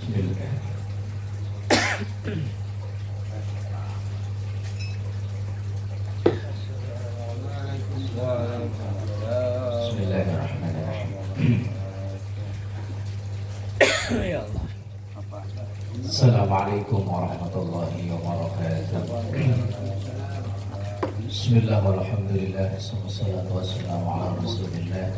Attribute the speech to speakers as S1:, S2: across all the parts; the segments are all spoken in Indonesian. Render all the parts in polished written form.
S1: Bismillah. Bismillahirrahmanirrahim.
S2: Ya Allah.
S1: Assalamualaikum warahmatullahi wabarakatuh. Bismillah walhamdulillah wassalatu wassalamu ala rasulillah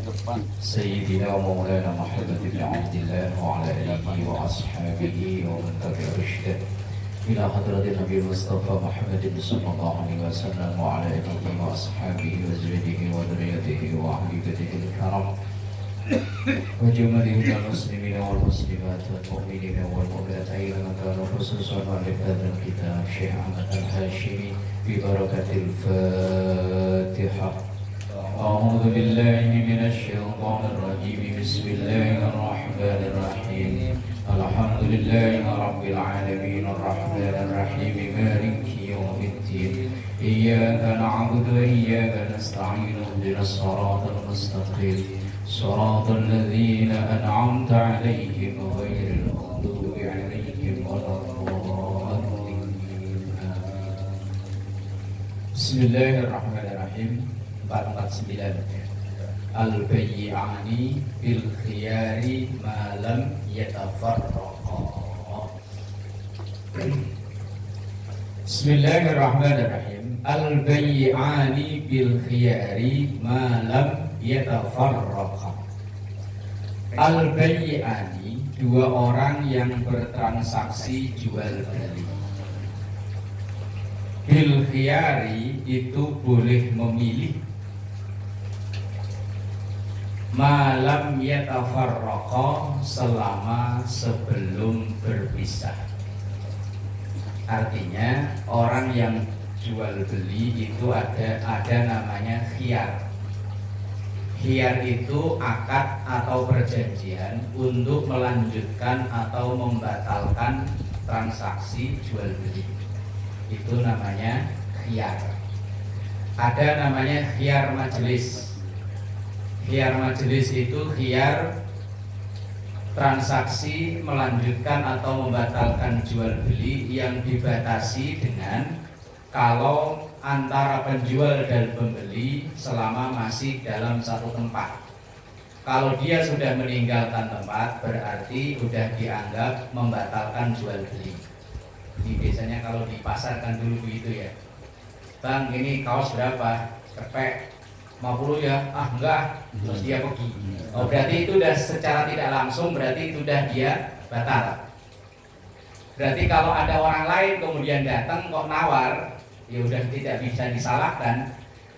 S1: Sayyidina wa maulana Muhammad ibn Abdillah wa ala alihi wa ashabihi wa man tabi'a rushdah ila hadratin Nabi Mustafa Muhammad sallallahu alaihi wasallam wa ala alihi wa ashabihi wa zawjihi wa dhurriyyatihi wa ahli baitihi al-kiram wa jumlahil muslimin wal muslimat wal mu'minin wal mu'minat ayyuhal kanu khususan li hadzal kitab Syekh Ahmad Al-Hashimi bi barakatil Fatihah. A'udzu billahi minasy syaithanir rajim. Bismillahir rahmanir rahim. Alhamdulillahi rabbil alamin arrahmanir rahim maliki yaumiddin. Iyyaka na'budu wa iyyaka nasta'in ihdinas siratal mustaqim. صراط الذين أنعمت عليهم غير المغضوب عليهم ولا الضالين. Bismillahirrahmanirrahim. 449 Al-bayyi'ani bil khiyari ma lam yatafarraqa. Bismillahirrahmanirrahim. Al-bayyi'ani bil khiyari ma lam yatafarraqa. Al-bayyi'ani, dua orang yang bertransaksi jual beli. Bil khiyari itu boleh memilih. Malam yatafarraqa, selama sebelum berpisah. Artinya orang yang jual beli itu ada namanya khiyar. Khiyar itu akad atau perjanjian untuk melanjutkan atau membatalkan transaksi jual beli. Itu namanya khiyar. Ada namanya khiyar majelis. Khiyar majelis itu khiyar transaksi melanjutkan atau membatalkan jual beli yang dibatasi dengan kalau antara penjual dan pembeli selama masih dalam satu tempat. Kalau dia sudah meninggalkan tempat, berarti sudah dianggap membatalkan jual beli. Ini biasanya kalau di pasar kan dulu begitu ya. Bang, ini kaos berapa? Cepet 50 ya? Ah enggak. Terus dia pergi. Oh, berarti itu sudah secara tidak langsung berarti itu sudah dia batal. Berarti kalau ada orang lain kemudian datang kok nawar, ya udah tidak bisa disalahkan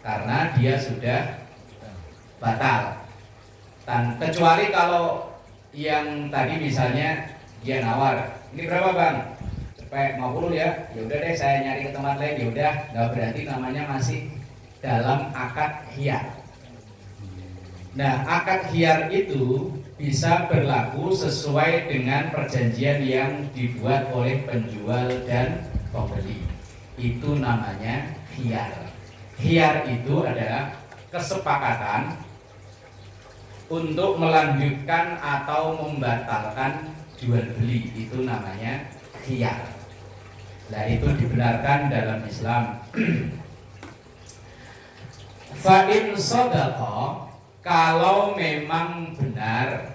S1: karena dia sudah batal. Dan kecuali kalau yang tadi misalnya dia nawar, ini berapa bang? Cepet 50 ya. Ya udah deh saya nyari ke tempat lain. Ya udah, nggak berarti namanya masih dalam akad khiyar. Nah, akad khiyar itu bisa berlaku sesuai dengan perjanjian yang dibuat oleh penjual dan pembeli. Itu namanya khiyar. Khiyar itu adalah kesepakatan untuk melanjutkan atau membatalkan jual beli. Itu namanya khiyar. Nah, itu dibenarkan dalam Islam. Fa'in sadaqa, kalau memang benar,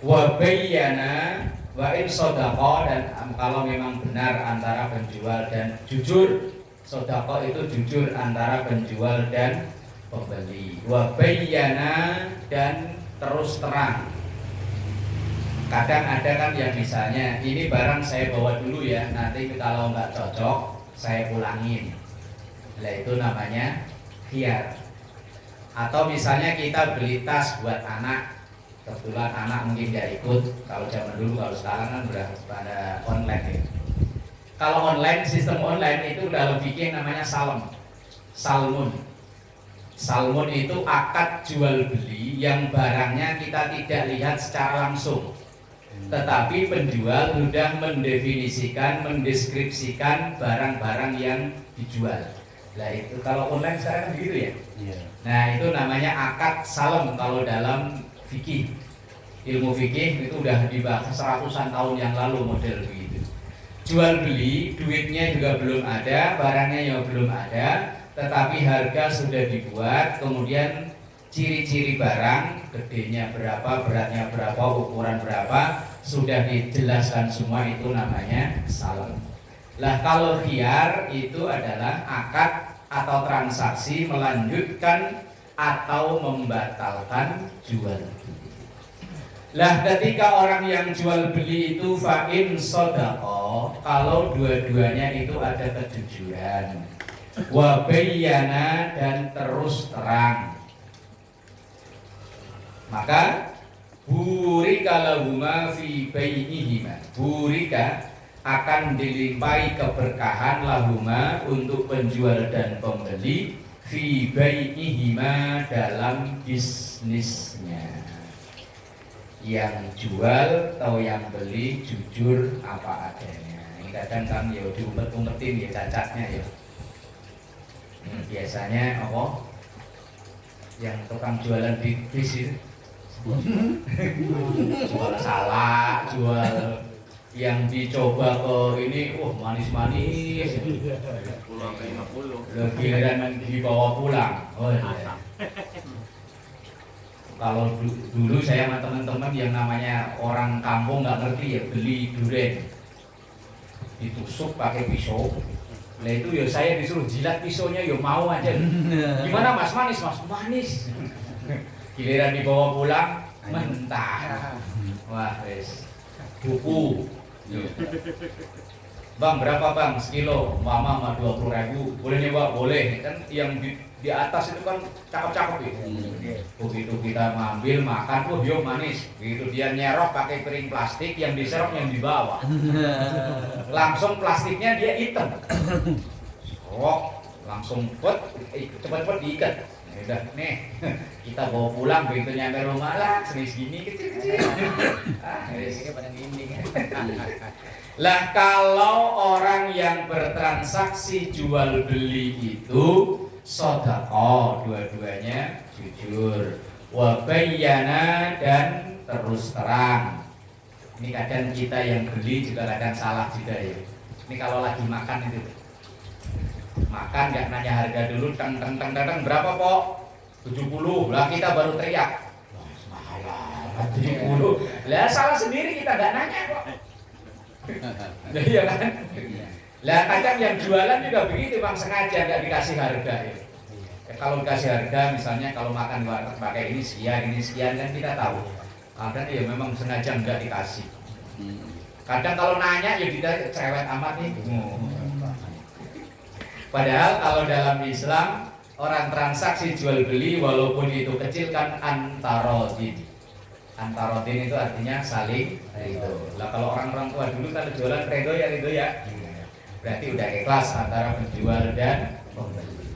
S1: wa bayyana, wa in sodaqo, dan kalau memang benar antara penjual dan jujur. Sodaqo itu jujur antara penjual dan pembeli. Wa bayyana, dan terus terang. Kadang ada kan yang misalnya ini barang saya bawa dulu ya, nanti kalau nggak cocok saya pulangin. Nah, itu namanya khiyar. Atau misalnya kita beli tas buat anak, kebetulan anak mungkin gak ikut. Kalau zaman dulu, kalau sekarang kan udah pada online ya. Kalau online, sistem online itu dalam fikih namanya salmun. Salmun itu akad jual beli yang barangnya kita tidak lihat secara langsung, tetapi penjual sudah mendefinisikan, mendeskripsikan barang-barang yang dijual. Nah itu kalau online sekarang begitu ya. Nah itu namanya akad salem kalau dalam fikih. ilmu fikih itu udah dibahas seratusan tahun yang lalu model begitu. Jual beli, duitnya juga belum ada, barangnya ya belum ada, tetapi harga sudah dibuat, kemudian ciri-ciri barang, gedenya berapa, beratnya berapa, ukuran berapa, sudah dijelaskan semua, itu namanya salam. Lah kalau khiyar itu adalah akad atau transaksi melanjutkan atau membatalkan jual beli. Lah ketika orang yang jual beli itu fa'in sodaqo, kalau dua-duanya itu ada kejujuran, wa bayyana dan terus terang, maka burika lahuma fi bainihima, burika akan dilimpahi keberkahan lahuma untuk penjual dan pembeli fi bainihima dalam bisnisnya. Yang jual atau yang beli jujur apa adanya. Ini kadang kan ya diumpet-umpetin ya cacatnya ya. Biasanya apa? Yang tukang jualan di bis itu jual salah, jual yang dicoba ke ini, manis-manis,
S2: pulang ke 50,
S1: giliran dibawa pulang. Oh iya. Kalau dulu saya sama teman-teman yang namanya orang kampung nggak ngerti ya, beli durian ditusuk pakai pisau. Nah itu ya saya disuruh jilat pisaunya ya mau aja. Gimana mas, manis mas? Manis. Giliran dibawa pulang mentah. Wah wes buku. Bang berapa bang sekilo? Mama mah 20.000. Boleh nih Pak? Boleh. Kan yang di atas itu kan cakep-cakep ya. Begitu kita ngambil makan, yo manis. Begitu dia nyerok pakai piring plastik, yang diserok yang di bawah. Langsung plastiknya dia hitam. Serok, langsung cepet-cepet diikat. Ya udah nih, kita bawa pulang, begitu nyampe rumah lah, segini kecil-kecil. Pada gini. Lah kalau orang yang bertransaksi jual beli itu sodaqah, dua-duanya jujur, wa bayyana dan terus terang. Ini kadang kita yang beli juga kadang salah juga ya. Ini kalau lagi makan itu, makan nggak nanya harga dulu, teng berapa Pok? 70. Lah kita baru teriak, mahal 70. Lah salah sendiri, kita nggak nanya kok. Iya kan? Lah kadang yang jualan juga begitu bang, sengaja nggak dikasih harga ya. Kalau dikasih harga misalnya kalau makan warteg pakai ini sekian kan kita tahu. Kadang ya memang sengaja nggak dikasih. Kadang kalau nanya ya kita cerewet amat nih. Padahal kalau dalam Islam orang transaksi jual beli walaupun itu kecil kan antarodin. Antarodin itu artinya saling ridho. Lah kalau orang tua dulu kalau jualan ridho ya. Berarti udah ikhlas antara penjual dan pembeli.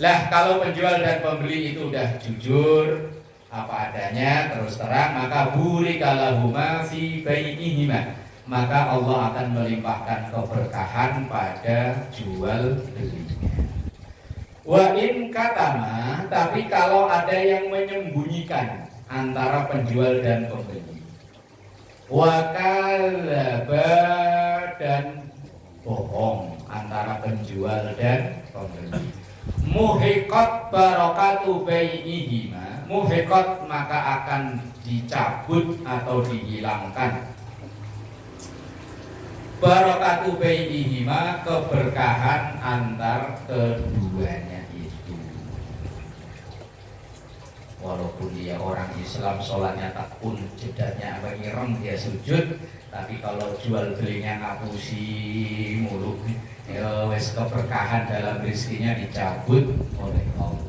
S1: Lah kalau penjual dan pembeli itu udah jujur apa adanya, terus terang, maka burika lahuma fi bainihima, maka Allah akan melimpahkan keberkahan pada jual belinya. Wa in katama, tapi kalau ada yang menyembunyikan antara penjual dan pembeli, wa kalaba dan bohong antara penjual dan pembeli, muhiqat barakatu bai'ihima, muhiqat maka akan dicabut atau dihilangkan barakatu bai'ihima, keberkahan antar keduanya itu. Walaupun dia orang Islam, sholatnya takun, jedatnya apa ireng, dia sujud, tapi kalau jual belinya ngapusi mulu, ya wes keberkahan dalam rezekinya dicabut oleh Allah.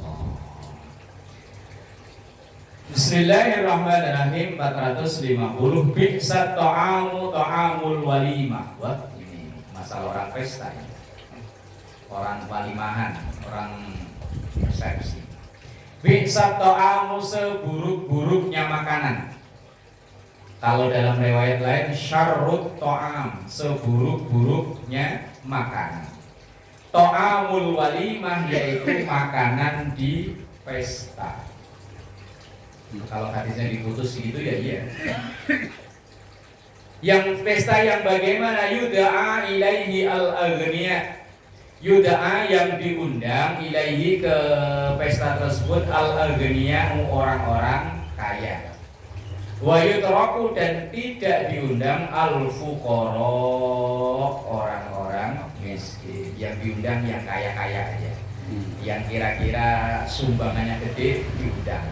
S1: Bismillahirrahmanirrahim. 450. Bi'sat ta'amu ta'amul walimah. Wah, ini masalah orang pesta ya. Orang walimahan, orang resepsi. Bi'sat ta'amu, seburuk-buruknya makanan. Kalau dalam riwayat lain syarrut ta'am, seburuk-buruknya makanan. Ta'amul walimah yaitu makanan di pesta. Kalau hadisnya diputus gitu ya iya. Yang pesta yang bagaimana yud'a ilaihi al-aghniya. Yud'a yang diundang ilaihi ke pesta tersebut al-aghniya orang-orang kaya. Wa yutraku dan tidak diundang al-fuqara orang-orang miskin. Yang diundang yang kaya-kaya aja. Yang kira-kira sumbangannya gede diundang.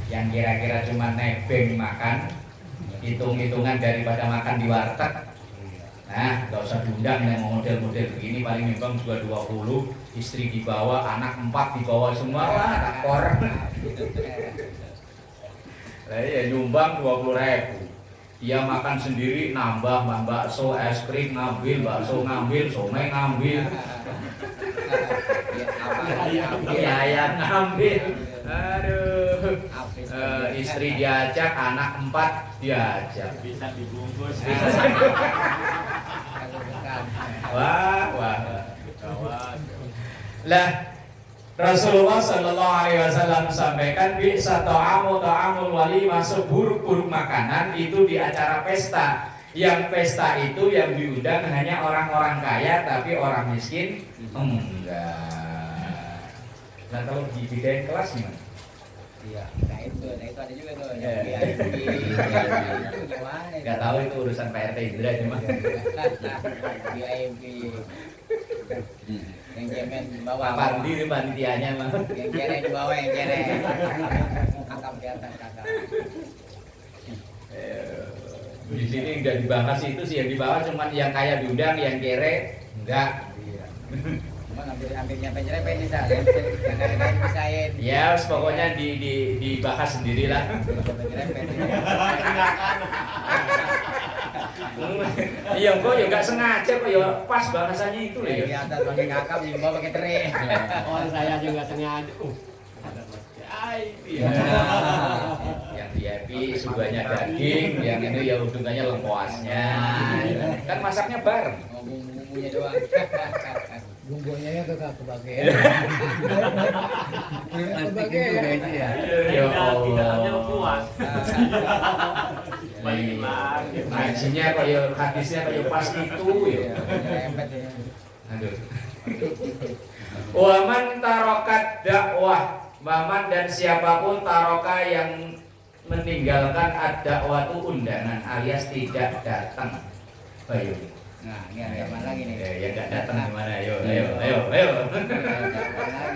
S1: Yang kira-kira cuma nebeng makan, hitung-hitungan daripada makan di warteg. Nah, nggak usah diundang yang model-model begini, paling memang juga 20, istri dibawa, anak 4 dibawa semua lah, rakor. Lah ya nyumbang 20.000. Dia makan sendiri nambah bakso, es krim ngambil, bakso ngambil, somai ngambil. Ayam ngambil. Aduh. Istri diajak, anak 4 diajak.
S2: Bisa dibungkus.
S1: Wah. Lah Rasulullah Shallallahu Alaihi Wasallam sampaikan bisa ta'amul walimah, seburuk-buruk makanan itu di acara pesta. Yang pesta itu yang diundang hanya orang-orang kaya, tapi orang miskin enggak. Nah kalau dibedain kelas gimana?
S3: Iya, nah itu ada juga tuh yang VIP, itu gimana?
S1: Gak tahu itu urusan Pak RT Indra cuma.
S3: VIP, yang cemen di bawah.
S1: Apa di panitianya mah?
S3: Yang kere di bawah, yang kere. Kakak di atas kakak.
S1: Di sini nggak dibahas itu sih, yang dibahas cuma yang kaya diundang, yang kere enggak.
S3: Cuma ambil nyampe nyerempet nih sa, yang bisain.
S1: Ya, pokoknya dibahas sendirilah. Iya, kok ya nggak sengaja kok ya pas bahasanya itu loh ya.
S3: Di atas pakai kakap, di bawah pakai teri.
S4: Oh, saya juga sengaja.
S1: Yang VIP suganya daging, yang ini ya udungannya lengkoasnya. Kan masaknya bareng.
S3: Oh, bumbunya doang.
S4: Bumbunya ya kagak kebagian. Kebagian itu ya.
S1: Ya Allah.
S2: puas.
S1: Ngajinya kok ya hadisnya kok ya pas itu ya. Aduh. Waman tarokat dakwah, waman dan siapapun taroka yang meninggalkan ad-dakwah itu undangan alias tidak datang. Ayo.
S3: Nah, ini ada yang mana lagi nih?
S1: Ya enggak datang gimana? Ayo.
S3: Lagi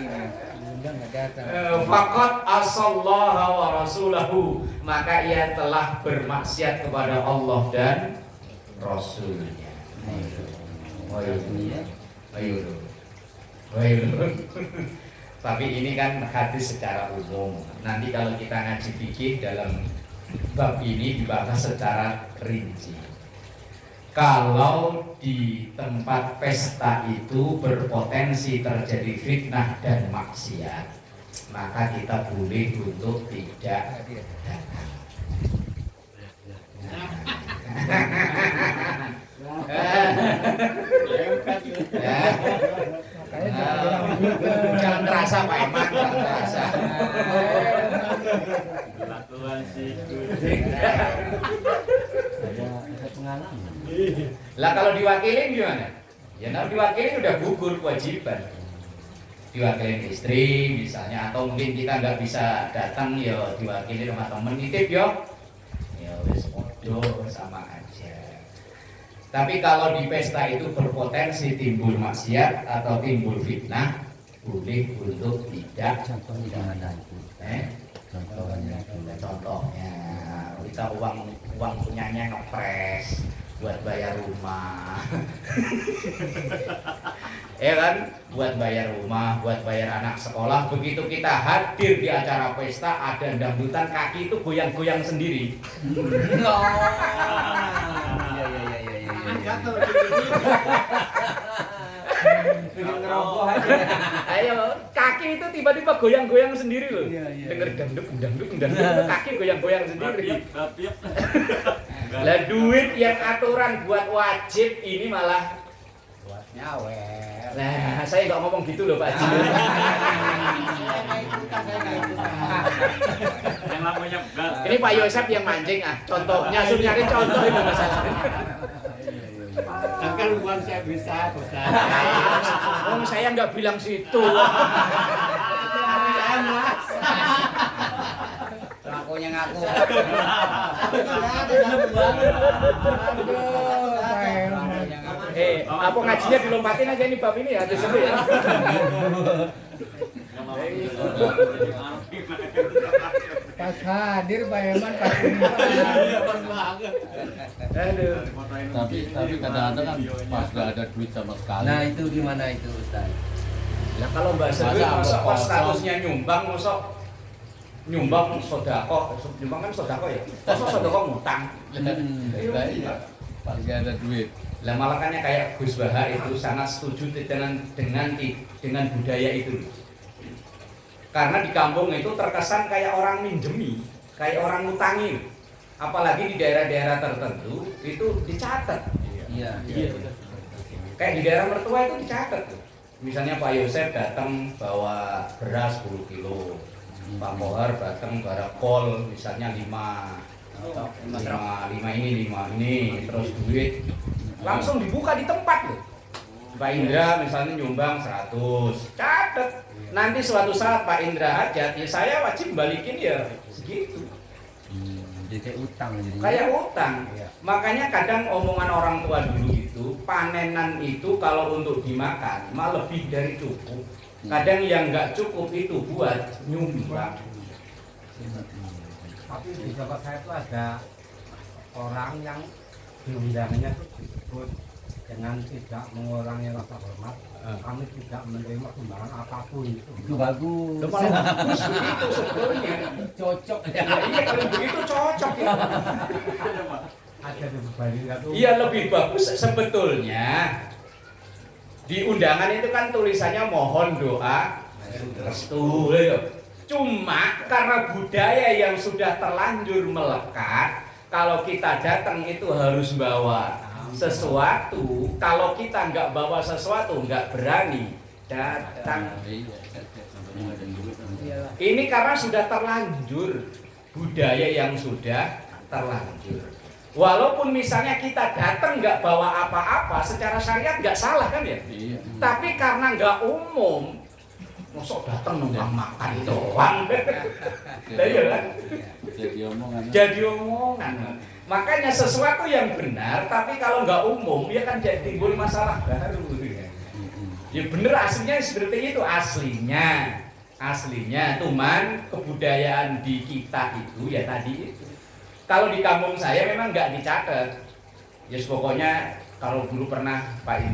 S3: nih. Undang enggak datang.
S1: Faqad asallaha wa rasulahu, maka ia telah bermaksiat kepada Allah dan Rasulnya. Ayo. Tapi ini kan hadis secara umum. Nanti kalau kita ngaji fikih dalam bab ini dibahas secara rinci. Kalau di tempat pesta itu berpotensi terjadi fitnah dan maksiat, maka kita boleh untuk tidak datang. Jangan terasa Pak Iman, jangan terasa.
S2: Lakukan sih.
S4: Ada pengalaman.
S1: Lah kalau diwakilin gimana? Ya kalau diwakilin udah gugur kewajiban. Diwakilin istri misalnya, atau mungkin kita nggak bisa datang ya diwakilin sama temen nitip yo. Ya wis podo sama aja. Tapi kalau di pesta itu berpotensi timbul maksiat atau timbul fitnah, boleh untuk tidak.
S4: Contohnya jangan nanti.
S1: Contohnya kita uang punyanya ngepres buat bayar rumah. Ya kan, buat bayar rumah, buat bayar anak sekolah. Begitu kita hadir di acara pesta, ada dangdutan, kaki itu goyang-goyang sendiri. Ayo, kaki itu tiba-tiba goyang-goyang sendiri loh. Dengar dangdut, kaki goyang-goyang sendiri. Lah duit yang aturan buat wajib ini malah
S3: nyawer.
S1: Nah, saya nggak ngomong gitu loh Pak Haji.
S2: Yang lampunya gas.
S1: Ini Pak Yosep yang mancing ah. Contohnya, suruh nyari contoh itu masalahnya.
S4: Kan bukan saya bisa, Ustaz.
S1: Oh, saya nggak bilang situ.
S4: Mas.
S3: Ngakunya ngaku.
S1: Apa ngajinya dilompatin aja nih bab ini ya, terus seru ya.
S4: Pas hadir Pak Yaman pas ini.
S1: Aduh.
S5: Tapi kadang-kadang kan pas gak ada duit sama sekali.
S4: Nah itu gimana itu Ustaz?
S1: Lah kalau bahasa duit masa pas statusnya nyumbang, masa nyumbang sodako, nyumbang kan sodako ya. Masa sodako ngutang.
S5: Iya. Pas gak ada duit.
S1: Lah malakannya kayak Gus Bahar itu sangat setuju dengan budaya itu. Karena di kampung itu terkesan kayak orang minjemi, kayak orang ngutangi. Apalagi di daerah-daerah tertentu itu dicatat.
S4: Iya.
S1: Kayak di daerah mertua itu dicatat tuh. Misalnya Pak Yosep datang bawa beras 10 kilo, Pak Kohar datang bawa kol misalnya 5 ini, terus duit langsung dibuka di tempat loh. Pak Indra misalnya nyumbang 100, catat. Nanti suatu saat Pak Indra hajat, ya saya wajib balikin ya segitu.
S4: Jadi kayak utang jadi.
S1: Kayak utang.
S4: Iya.
S1: Makanya kadang omongan orang tua dulu itu, panenan itu kalau untuk dimakan mah lebih dari cukup. Kadang yang nggak cukup itu buat nyumbang.
S6: Tapi di tempat saya itu ada orang yang diundangnya itu disebut dengan tidak mengurangi rasa hormat. Kami tidak menerima sumbangan apapun itu.
S4: Itu bagus.
S1: Itu malah bagus begitu sebetulnya.
S4: Cocok ya.
S1: Ya, iya kalau begitu cocok ya.
S6: Ada di Bali itu.
S1: Iya lebih bagus sebetulnya. Di undangan itu kan tulisannya mohon doa restu. Cuma karena budaya yang sudah terlanjur melekat, kalau kita datang itu harus bawa sesuatu. Kalau kita nggak bawa sesuatu, nggak berani datang. Ini karena sudah terlanjur, budaya yang sudah terlanjur. Walaupun misalnya kita datang nggak bawa apa-apa, secara syariat nggak salah kan ya?
S5: Iya.
S1: Tapi karena nggak umum, mosok datang numpang makan doang. Iya kan?
S5: Jadi omongan.
S1: Jadi omongan. Makanya sesuatu yang benar, tapi kalau nggak umum, ya kan jadi timbul masalah baru. Ya bener aslinya seperti itu aslinya, cuman kebudayaan di kita itu ya tadi itu. Kalau di kampung saya memang nggak dicatat. Ya pokoknya kalau dulu pernah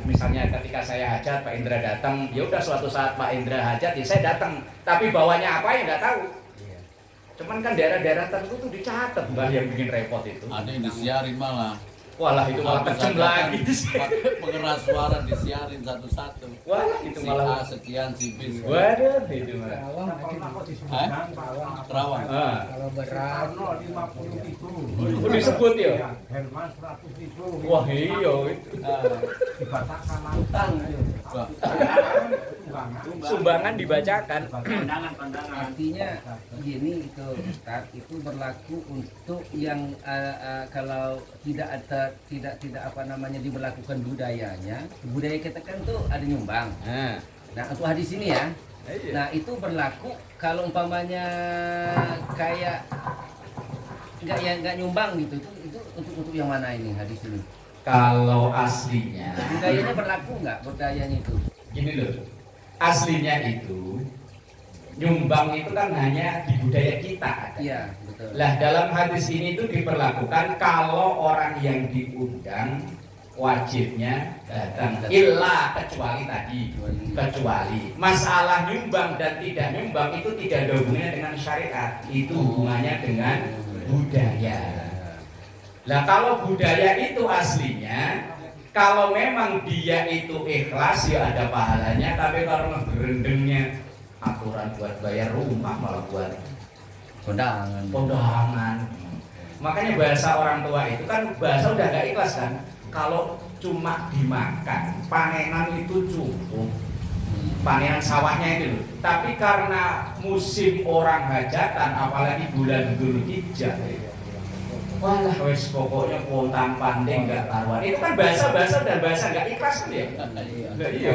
S1: misalnya ketika saya hajat Pak Indra datang, ya udah suatu saat Pak Indra hajat ya saya datang, tapi bawanya apa ya nggak tahu. Cuman kan daerah-daerah tertentu tuh dicatat Mbah yang bikin repot itu.
S5: Ada yang disiarin malah.
S1: Walah itu malah kejem lagi.
S5: Pengeras suara disiarin satu-satu.
S1: Wah itu
S5: Si A
S1: malah.
S5: sekian, si B sekian.
S1: Waduh itu malah.
S6: Kalau aku di Sumedang,
S5: Terawang.
S1: Ah.
S4: Kalau berat
S6: Karno 50.000.
S1: Oh, disebut ya?
S6: Herman 100.000.
S1: Wah iya itu.
S6: Dibacakan langsung.
S1: Sumbangan dibacakan.
S2: Pandangan.
S4: artinya gini itu Ustaz, itu berlaku untuk yang kalau tidak apa namanya diberlakukan budaya kita kan tuh ada nyumbang. Nah untuk hadis ini ya. Nah itu berlaku kalau umpamanya kayak nggak nyumbang gitu, itu untuk yang mana ini hadis ini?
S1: Kalau aslinya,
S4: Budayanya berlaku nggak budayanya itu?
S1: gini loh, aslinya itu nyumbang itu kan hanya di budaya kita.
S4: Iya betul.
S1: Lah dalam hadis ini itu diperlakukan kalau orang yang diundang wajibnya datang, illa kecuali tadi, kecuali masalah nyumbang dan tidak nyumbang itu tidak ada hubungannya dengan syariat, itu hubungannya dengan budaya. Lah kalau budaya itu aslinya, kalau memang dia itu ikhlas ya ada pahalanya, tapi kalau ngegerendengnya aturan buat bayar rumah malah buat kondangan. Makanya bahasa orang tua itu kan bahasa udah gak ikhlas kan. Kalau cuma dimakan, panenan itu cukup. panenan sawahnya itu loh. Tapi karena musim orang hajatan, apalagi bulan Dzulhijjah, walah wes pokoknya pontang pandeng nggak karuan. Itu kan bahasa dan bahasa nggak ikhlas kan ya? Iya.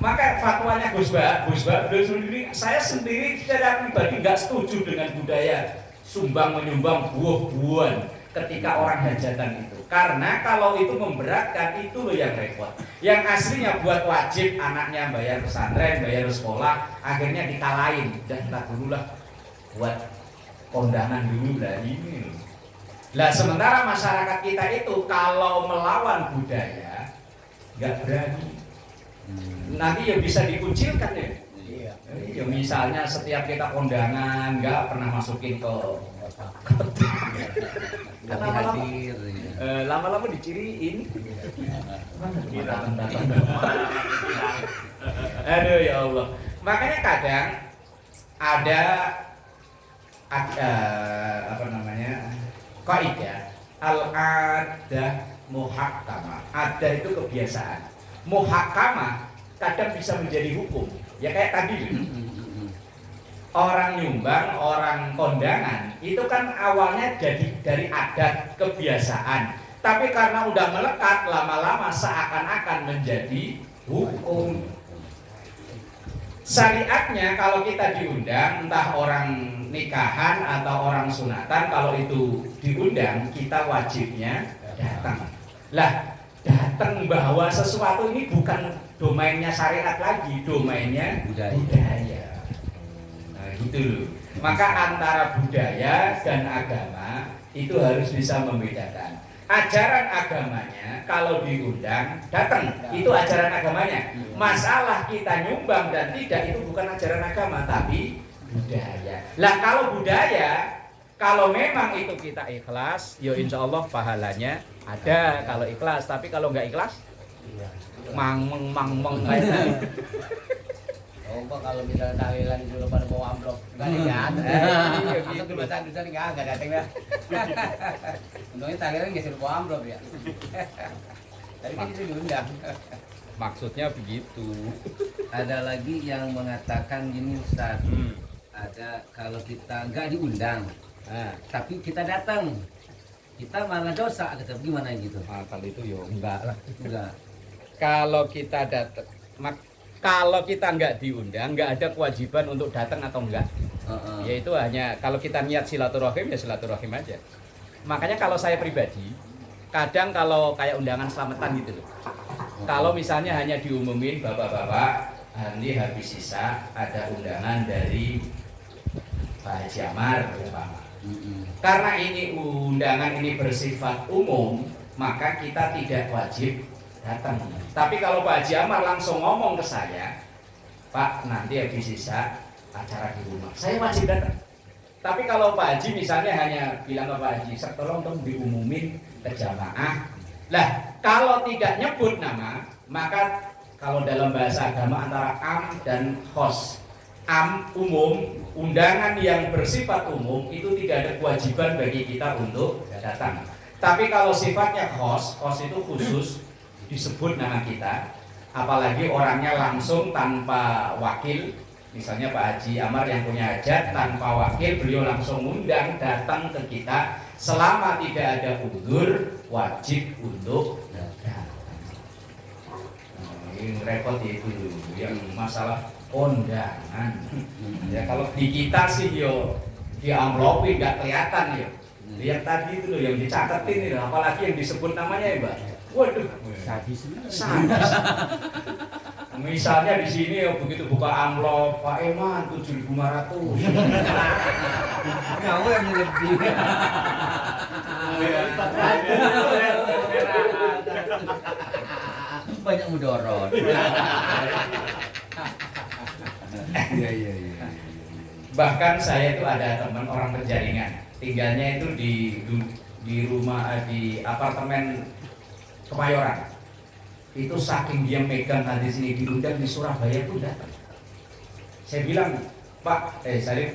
S1: Maka fatwanya Gus Ba beliau sendiri, saya sendiri secara pribadi nggak setuju dengan budaya sumbang menyumbang buah-buahan ketika orang hajatan itu. Karena kalau itu memberatkan, itu loh yang repot. Yang aslinya buat wajib anaknya bayar pesantren, bayar sekolah, akhirnya dikalahin. Dan tak dulu lah buat kondangan dulu lah ini. Lah sementara masyarakat kita itu kalau melawan budaya nggak berani. Nanti ya bisa dikucilkan ya. Ya misalnya setiap kita kondangan nggak pernah masukin ke
S4: Tapi hadir.
S1: lama-lama diciriin. Aduh ya Allah. Makanya kadang ada apa namanya kaidah al-adah muhakkamah. Ada itu kebiasaan. Muhakkamah kadang bisa menjadi hukum. Ya kayak tadi orang nyumbang, orang kondangan itu kan awalnya jadi dari adat kebiasaan. Tapi karena udah melekat, lama-lama seakan-akan menjadi hukum. Syariatnya kalau kita diundang, entah orang nikahan atau orang sunatan, kalau itu diundang, kita wajibnya datang. Lah, datang bahwa sesuatu ini bukan domainnya syariat lagi, domainnya budaya. Nah, gitu loh. Maka antara budaya dan agama itu harus bisa membedakan. Ajaran agamanya kalau diundang datang, itu ajaran agamanya. Masalah kita nyumbang dan tidak, itu bukan ajaran agama tapi budaya. Lah kalau budaya, kalau memang itu kita ikhlas, ya insya Allah pahalanya ada kalau ikhlas. Tapi kalau nggak ikhlas, mangmeng kayak
S3: Coba kalau misalnya tahlilan dulu pada bawa amplop, nggak ada atau kebiasaan bisa nggak datang dah. Untungnya tahlilan nggak sih bawa amplop ya. Tadi kan itu diundang.
S1: maksudnya begitu.
S4: Ada lagi yang mengatakan gini Ustaz. Ada kalau kita nggak diundang, tapi kita datang, kita malah dosa. Kata gimana gitu?
S1: Kalau itu ya enggak lah.
S4: Enggak.
S1: Kalau kita datang, kalau kita nggak diundang, nggak ada kewajiban untuk datang atau enggak. Yaitu hanya kalau kita niat silaturahim ya silaturahim aja. Makanya kalau saya pribadi, kadang kalau kayak undangan selamatan gitu loh. Kalau misalnya hanya diumumin bapak-bapak, nanti habis sisa ada undangan dari Pak Haji Amar umpama. Karena ini undangan ini bersifat umum, maka kita tidak wajib datang. Tapi kalau Pak Haji Amar langsung ngomong ke saya, Pak nanti habis sisa acara di rumah, saya wajib datang. Tapi kalau Pak Haji misalnya hanya bilang ke Pak Haji, tolong dong diumumin ke jamaah. Lah kalau tidak nyebut nama, maka kalau dalam bahasa agama antara am dan khos. Am umum, undangan yang bersifat umum itu tidak ada kewajiban bagi kita untuk datang. Tapi kalau sifatnya khos itu khusus disebut nama kita, apalagi orangnya langsung tanpa wakil. Misalnya Pak Haji Amar yang punya hajat tanpa wakil, beliau langsung undang datang ke kita. Selama tidak ada uzur, wajib untuk datang. Ini repot itu yang masalah kondangan. Ya kalau di kita sih yo di amplopin nggak kelihatan ya. Yang tadi itu loh yang dicatetin itu, apalagi yang disebut namanya ya Mbak. Waduh, sadis. Misalnya di sini ya begitu buka amplop, Pak Eman 7.500.
S4: Kamu yang lebih. Banyak mudorot. Iya.
S1: Bahkan saya itu ada teman orang Penjaringan, tinggalnya itu di rumah di apartemen Kemayoran. Itu saking dia megang hadis ini diundang di Surabaya itu datang. Saya bilang, Pak, saya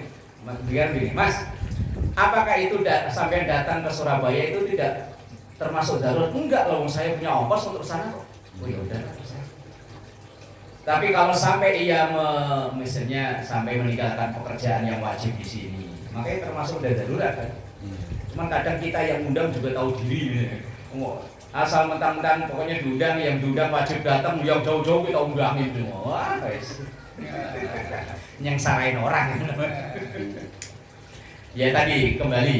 S1: bilang gini, Mas, apakah itu sampai datang ke Surabaya itu tidak termasuk darurat? Enggak loh, saya punya ongkos untuk sana kok. Oh ya udah, Tapi kalau sampai ia misalnya sampai meninggalkan pekerjaan yang wajib di sini, makanya termasuk udah darurat kan. Cuman kadang kita yang undang juga tahu diri. Asal mentang-mentang pokoknya diundang, yang diundang wajib datang, yang jauh-jauh kita undangin semua. Wah, guys. Yang salahin orang. Ya tadi kembali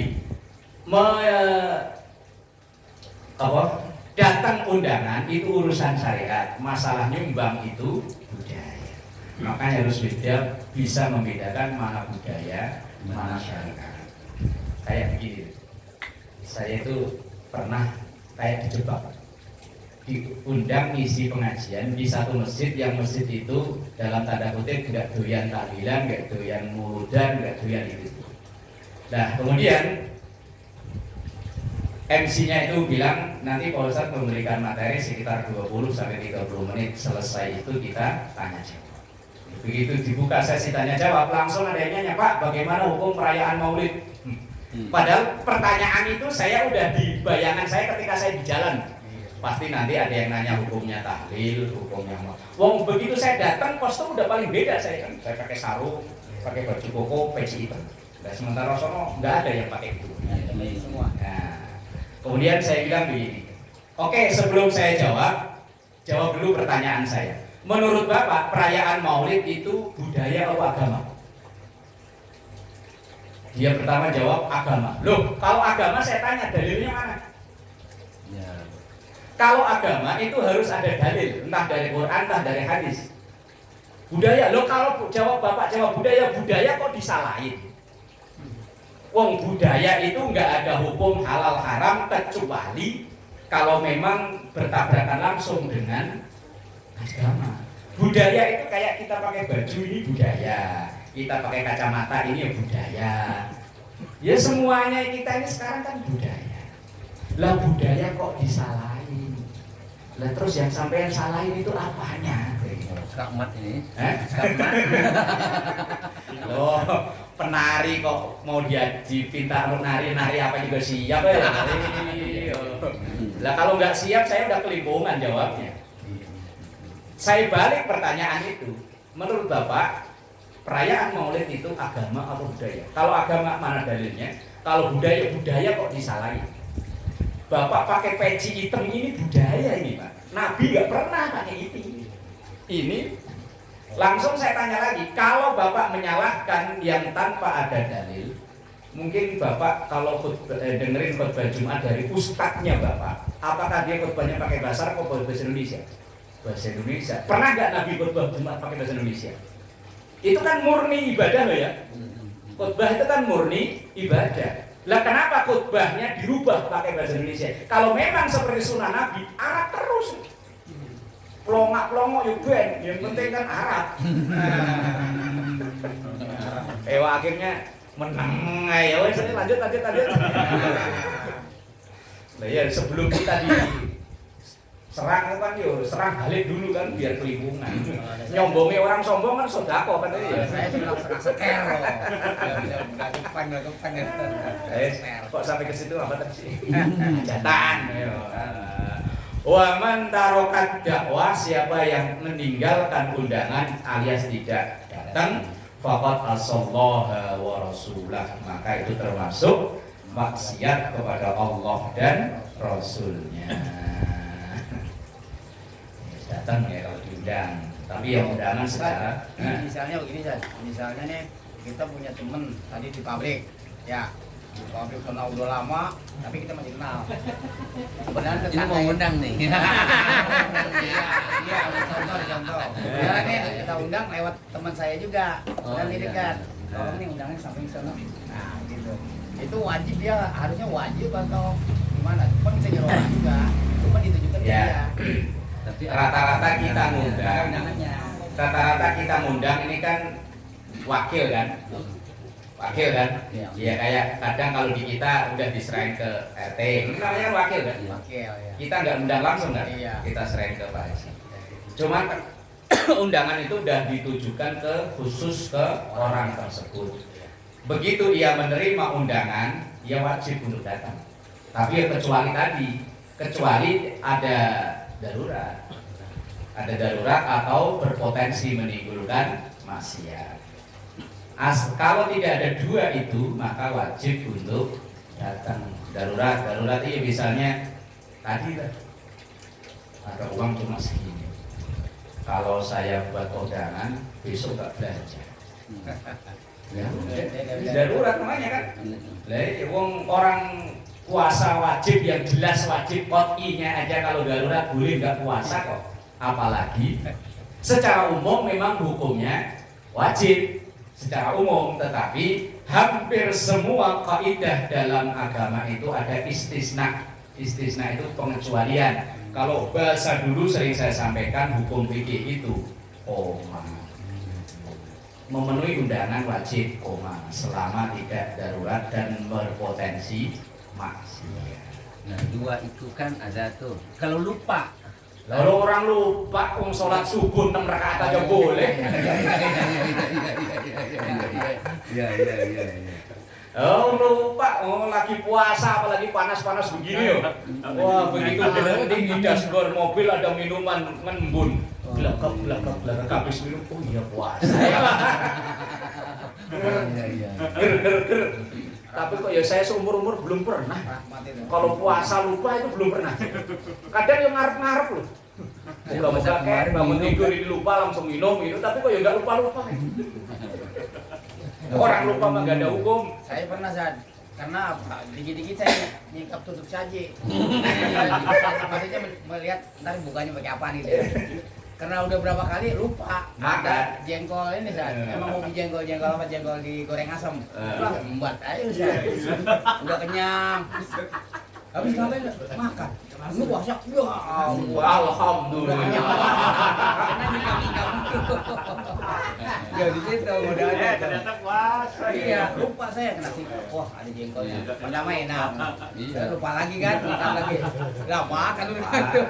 S1: datang undangan itu urusan syariat, masalah nyumbang itu budaya. Makanya harus bisa membedakan mana budaya, mana syariat. Kayak begini, saya itu pernah kayak dijebak, diundang ngisi pengajian di satu masjid, yang masjid itu dalam tanda kutip nggak doyan tahlilan, nggak doyan muludan, nggak doyan itu. Nah kemudian MC-nya itu bilang nanti Pak Ustadz memberikan materi sekitar 20-30 menit, selesai itu kita tanya jawab. Begitu dibuka sesi tanya jawab, langsung ada yang nanya, Pak, bagaimana hukum perayaan Maulid? Padahal pertanyaan itu saya udah di bayangan saya ketika saya di jalan. Pasti nanti ada yang nanya hukumnya tahlil, hukumnya wong begitu saya datang kostum udah paling beda saya kan. Saya pakai sarung, pakai baju koko, peci hitam. Nah, sementara sono nggak ada yang pakai itu.
S3: Semua.
S1: Nah, kemudian saya bilang begini, oke, sebelum saya jawab dulu pertanyaan saya. Menurut Bapak, perayaan Maulid itu budaya atau agama? Dia pertama jawab agama. Loh, kalau agama saya tanya dalilnya mana?
S4: Ya.
S1: Kalau agama itu harus ada dalil, entah dari Quran, entah dari hadis. Budaya, loh kalau Bapak jawab budaya kok disalahin? Wong budaya itu nggak ada hukum halal haram kecuali kalau memang bertabrakan langsung dengan agama. Budaya itu kayak kita pakai baju ini budaya, kita pakai kacamata ini ya budaya. Ya semuanya kita ini sekarang kan budaya. Lah budaya kok disalahin? Lah terus yang sampai yang salahin itu apanya?
S4: Skakmat ini.
S1: Skakmat. Loh, penari kok mau dia dipinta nari apa juga siap ya? Lah kalau nggak siap saya udah kelimpungan jawabnya. Saya balik pertanyaan itu. Menurut Bapak, perayaan Maulid itu agama atau budaya? Kalau agama mana dalilnya? Kalau budaya kok disalahin? Bapak pakai peci hitam ini budaya ini Pak. Nabi nggak pernah pakai itu. Ini langsung saya tanya lagi, kalau Bapak menyalahkan yang tanpa ada dalil, mungkin Bapak kalau dengerin khutbah Jumat dari ustadznya Bapak, apakah dia khutbahnya pakai bahasa Arab atau bahasa Indonesia? Bahasa Indonesia. Pernah nggak Nabi khutbah Jumat pakai bahasa Indonesia? Itu kan murni ibadah loh ya. Khutbah itu kan murni ibadah. Lah kenapa khutbahnya dirubah pakai bahasa Indonesia? Kalau memang seperti sunnah Nabi, Arab terus. Pelongak-pelongok yuk ben, yang penting kan Arab. Akhirnya menang ya wes lanjut. Lah ya sebelum kita serang kan serang balik dulu kan biar kelimpungan. Nyombongi orang sombong kan sodako kan ya.
S3: Saya bilang seker loh. Enggak depan ya.
S1: Kok sampai ke situ apa tadi? Jatan. Wa man tarokat dakwah, siapa yang meninggalkan undangan alias tidak datang, faqad asallaha wa rasulah, maka itu termasuk maksiat kepada Allah dan Rasulnya. Datang ya kalau diundang, tapi yang undangan secara
S3: misalnya begini San, misalnya nih kita punya temen tadi di pabrik, ya di pabrik kenal udah lama, tapi kita masih kenal. Sebenarnya
S4: Ini mau undang nih.
S3: Iya, contoh. Ya nih kita undang lewat teman saya juga, dan ini kan, tolong nih undangnya sampai ke sana. Nah gitu, itu wajib dia, harusnya wajib atau gimana? Cuma bisa nyuruh orang juga, cuma ditujukan
S1: ya.
S3: dia.
S4: Tapi
S1: Rata-rata kita ngundang,
S3: Undangannya.
S1: rata-rata kita ngundang ini kan wakil kan, ya kayak kadang kalau di kita udah diserahin ke RT, ini namanya kan wakil kan,
S3: Wakil ya.
S1: kita nggak undang langsung kan,
S3: Iya.
S1: kita serahin ke Pak Haji. Cuman undangan itu udah ditujukan ke khusus ke orang tersebut. Begitu dia menerima undangan, dia wajib untuk datang. Tapi ya kecuali ada darurat, ada darurat atau berpotensi menimbulkan maksiat. Kalau tidak ada dua itu, maka wajib untuk datang. Darurat ini misalnya tadi lah, ada uang cuma segini. Kalau saya buat kondangan, besok nggak belanja. Ya, darurat namanya kan. Lah, wong orang puasa wajib yang jelas wajib qot'inya aja kalau darurat boleh nggak puasa kok. Apalagi secara umum memang hukumnya wajib secara umum, tetapi hampir semua kaidah dalam agama itu ada istisna. Istisna itu pengecualian. Kalau bahasa dulu sering saya sampaikan hukum fikih itu koma. Memenuhi undangan wajib koma selama tidak darurat dan berpotensi maksiat.
S4: Nah, dua itu kan ada tuh. Kalau lupa,
S1: Kalau orang lupa sholat subuh 6 rakaat aja boleh.
S4: Iya.
S1: Oh lupa, lagi puasa apalagi panas-panas begini ya. Wah begitu di dashboard mobil ada minuman ngembun. Belakang habis minum, oh iya puasa.
S4: Iya.
S1: Ger. Tapi kok ya saya seumur-umur belum pernah. Kalau puasa lupa itu belum pernah. Kadang yang ngarep-ngarep loh. Moga-moga kayak bangun tidur ini lupa langsung minum itu, tapi kok ya nggak lupa-lupa. Orang lupa mah nggak ada hukum.
S3: Saya pernah San, karena apa? Dikit-dikit saya nyingkap tutup saji. Maksudnya melihat ntar bukanya pakai apa nih dia. Karena udah berapa kali lupa. Ada jengkol ini San. Emang mau jengkol apa? Jengkol digoreng asam. Lah membuat aja San. Udah kenyang. Habis ngapain? Makan. Lu puasa? Ya
S1: Alhamdulillah.
S3: Karena nyingkap-nyingkap. Ya di situ modalnya.
S2: Ternyata puasa.
S3: Iya, lupa saya kena singkap. Wah, ada jengkolnya. Pertama enak.
S4: Iya.
S3: Lupa lagi kan, makan lagi. Lah makan lu itu.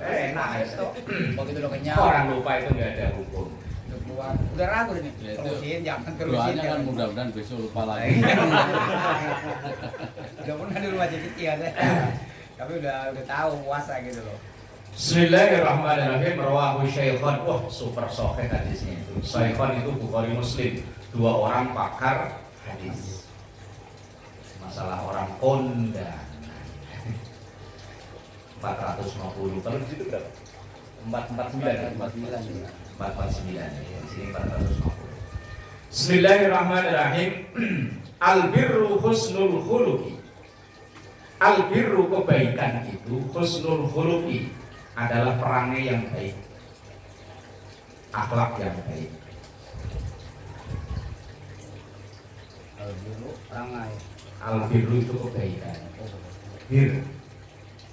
S1: Enak itu.
S3: Begitu udah kenyang.
S1: Orang lupa itu nggak ada hukum.
S3: Udah keluar. Udah ragu nih.
S5: Ya, itu.
S3: Terusin, jangan terusin.
S5: Doanya kan
S3: jangan.
S5: mudah-mudahan besok lupa lagi.
S3: Udah pernah dulu aja kecil saya. Tapi udah tahu puasa gitu loh.
S1: Bismillahirrahmanirrahim. Rawahu Syaikhan. Wah, super sahih hadisnya itu. Syaikhan itu Bukhari Muslim. Dua orang pakar hadis. Masalah orang kondangan. 450. Kalau di situ berapa? 449. 449 ya. Di sini 450. Bismillahirrahmanirrahim. Al-birru husnul khuluqi. Al-birru kebaikan itu husnul khuluqi adalah perangai yang baik, akhlak yang baik.
S3: Dulu perangai.
S1: Al-birru itu kebaikan. Bir